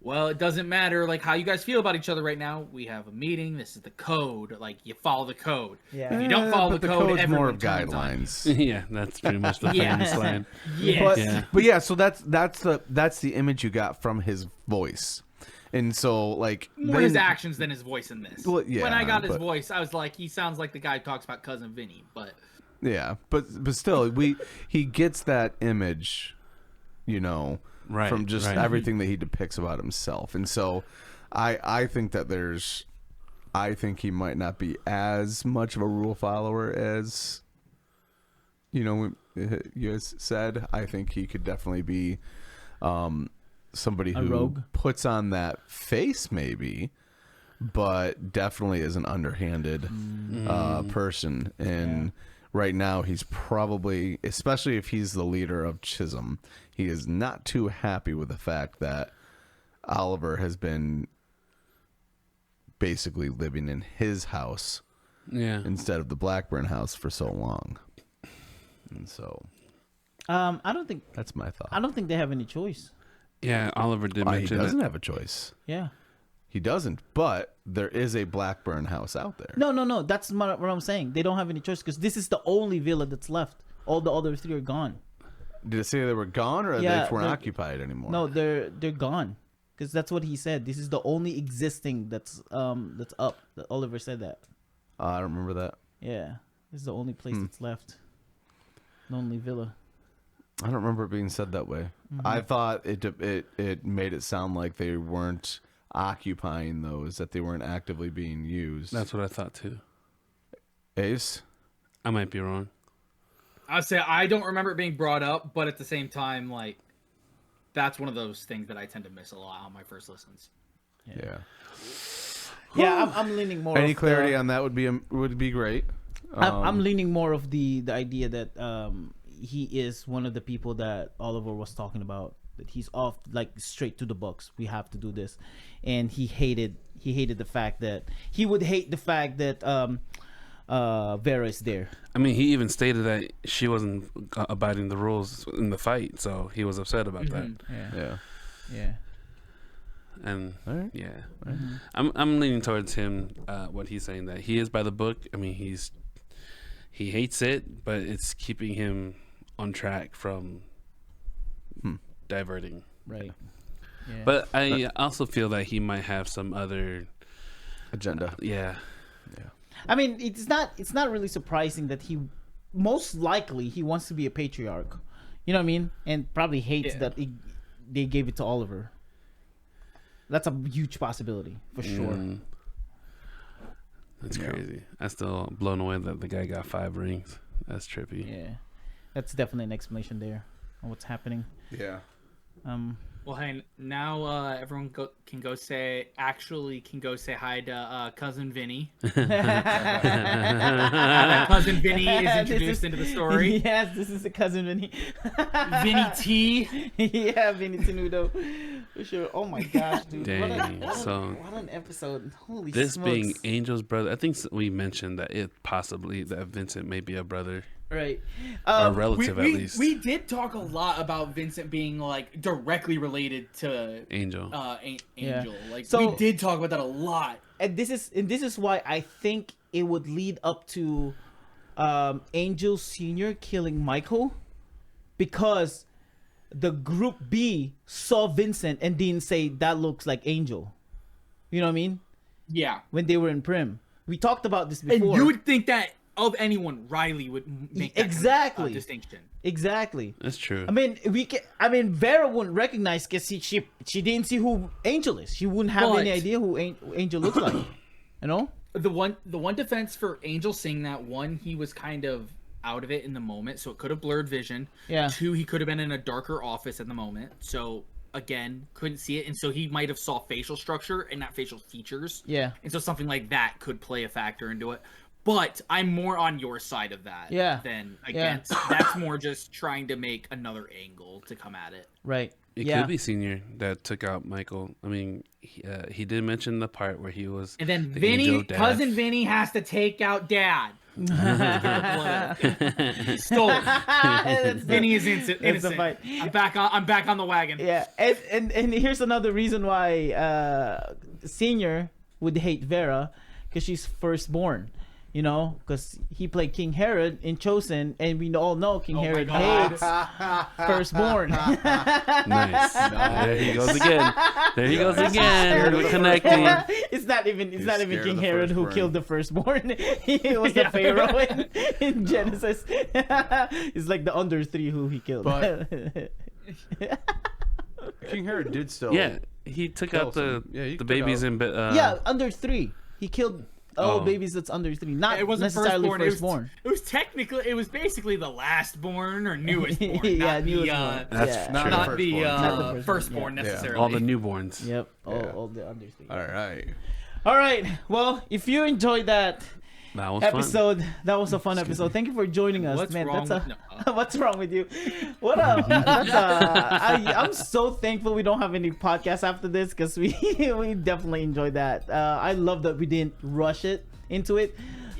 well, it doesn't matter like how you guys feel about each other right now. We have a meeting. This is the code. Like you follow the code. Yeah. If you don't follow the code, code's more everyone of turns on guidelines. Yeah, that's pretty much the famous line. Yes. But yeah, so that's the image you got from his voice. And so, like, more his actions than his voice in this. Well, yeah, when I got his but- voice, I was like, he sounds like the guy who talks about Cousin Vinny. But yeah, but still, he gets that image, Right, from just right. everything that he depicts about himself. And so, I think that I think he might not be as much of a rule follower as, you guys said. I think he could definitely be, somebody A who rogue? puts on that face maybe, but definitely is an underhanded person. And right now he's probably, especially if he's the leader of Chisholm, he is not too happy with the fact that Oliver has been basically living in his house instead of the Blackburn house for so long. And so I don't think that's my thought. I don't think they have any choice. Yeah, Oliver did He mention doesn't it. have a choice. Yeah. He doesn't, but there is a Blackburn house out there. No. That's what I'm saying. They don't have any choice because this is the only villa that's left. All the other 3 are gone. Did it say they were gone or they weren't they're- occupied anymore? No, they're gone. because that's what he said. This is the only existing that's up. That Oliver said that. I don't remember that. Yeah, this is the only place that's left. The only villa. I don't remember it being said that way. I thought it made it sound like they weren't occupying those, that they weren't actively being used. That's what I thought too. Ace? I might be wrong. I'd say I don't remember it being brought up, but at the same time, like, that's one of those things that I tend to miss a lot on my first listens. Yeah. Yeah, I'm leaning more. Any of clarity the, on that would be great. I'm leaning more of the idea that he is one of the people that Oliver was talking about. That he's off like straight to the books. We have to do this, and he hated the fact that he would hate the fact that Vera is there. I mean, he even stated that she wasn't abiding the rules in the fight, so he was upset about that. Yeah. And right. yeah, I'm leaning towards him. What he's saying, that he is by the book. I mean, he hates it, but it's keeping him on track from diverting. Right. Yeah. But I also feel that he might have some other agenda. Yeah. I mean, it's not really surprising that he most likely he wants to be a patriarch. You know what I mean? And probably hates that they gave it to Oliver. That's a huge possibility for sure. That's crazy. I'm still blown away that the guy got 5 rings. That's trippy. Yeah, that's definitely an explanation there on what's happening. Yeah. Well, hey, now everyone can go say hi to cousin Vinny. Cousin Vinny is introduced into the story. Yes, this is the cousin Vinny. Vinny T. Yeah, Vinny Tenudo. For sure. Oh my gosh, dude. Dang. What an episode. Holy this smokes. being Angel's brother, I think we mentioned that that Vincent may be a brother. Right. A relative, at least. We did talk a lot about Vincent being like directly related to Angel. Angel. Like, So- we did talk about that a lot. And this is why I think it would lead up to Angel Sr. killing Michael, because the group B saw Vincent and didn't say that looks like Angel. You know what I mean? Yeah. When they were in Prim. We talked about this before. And you would think that of anyone, Riley would make that exactly kind of, distinction. Exactly. That's true. I mean, Vera wouldn't recognize because she didn't see who Angel is. She wouldn't have any idea who Angel looks like. You know? The one defense for Angel seeing that, one, he was kind of out of it in the moment, so it could have blurred vision. Yeah. 2, he could have been in a darker office at the moment, so again, couldn't see it, and so he might have saw facial structure and not facial features. Yeah. And so something like that could play a factor into it. But I'm more on your side of that than against. That's more just trying to make another angle to come at it. Right. It could be Senior that took out Michael. I mean, he did mention the part where he was. And then the cousin Vinny has to take out Dad. He stole it. Vinny is innocent. I'm back on the wagon. Yeah, and here's another reason why Senior would hate Vera, because she's firstborn. You know, because he played King Herod in Chosen, and we all know King Herod hates firstborn. Nice. There he goes again. We're connecting. It's not even King Herod who killed the firstborn. It was the Pharaoh in Genesis. It's like the under 3 who he killed. But King Herod did still. Yeah, he took out the babies in. Under 3. He killed. Babies that's under 3, not it wasn't necessarily firstborn. It was basically the lastborn or newest born. Yeah, not newest the, born. That's not true. the firstborn necessarily. All the newborns. Yep. All the under 3. All right. Well, if you enjoyed that episode, that was a fun episode. Thank you for joining us, What's man. wrong What's wrong with you? What up? I'm so thankful we don't have any podcasts after this, because we definitely enjoyed that. I love that we didn't rush into it.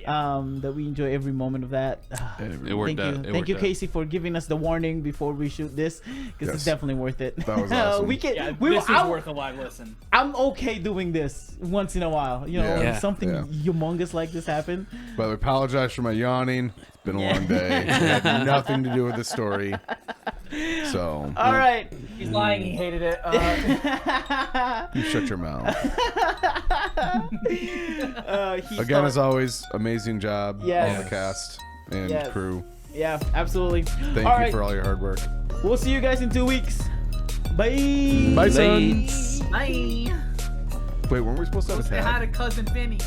That we enjoy every moment of that. It worked out. Thank you, Casey, for giving us the warning before we shoot this, because it's definitely worth it. That was awesome. This is worth a live listen. I'm okay doing this once in a while. You know, when something humongous like this happen. But I apologize for my yawning. It's been a long day. It had nothing to do with the story. So. All right. He's lying. He hated it. You shut your mouth. He Again, as always, amazing job, Yes. all the cast and Yes. crew. Yeah, absolutely. Thank All you right. for all your hard work. We'll see you guys in 2 weeks. Bye. Bye, son. Bye. Wait, weren't we supposed to have a Say hi tag? to cousin Vinny.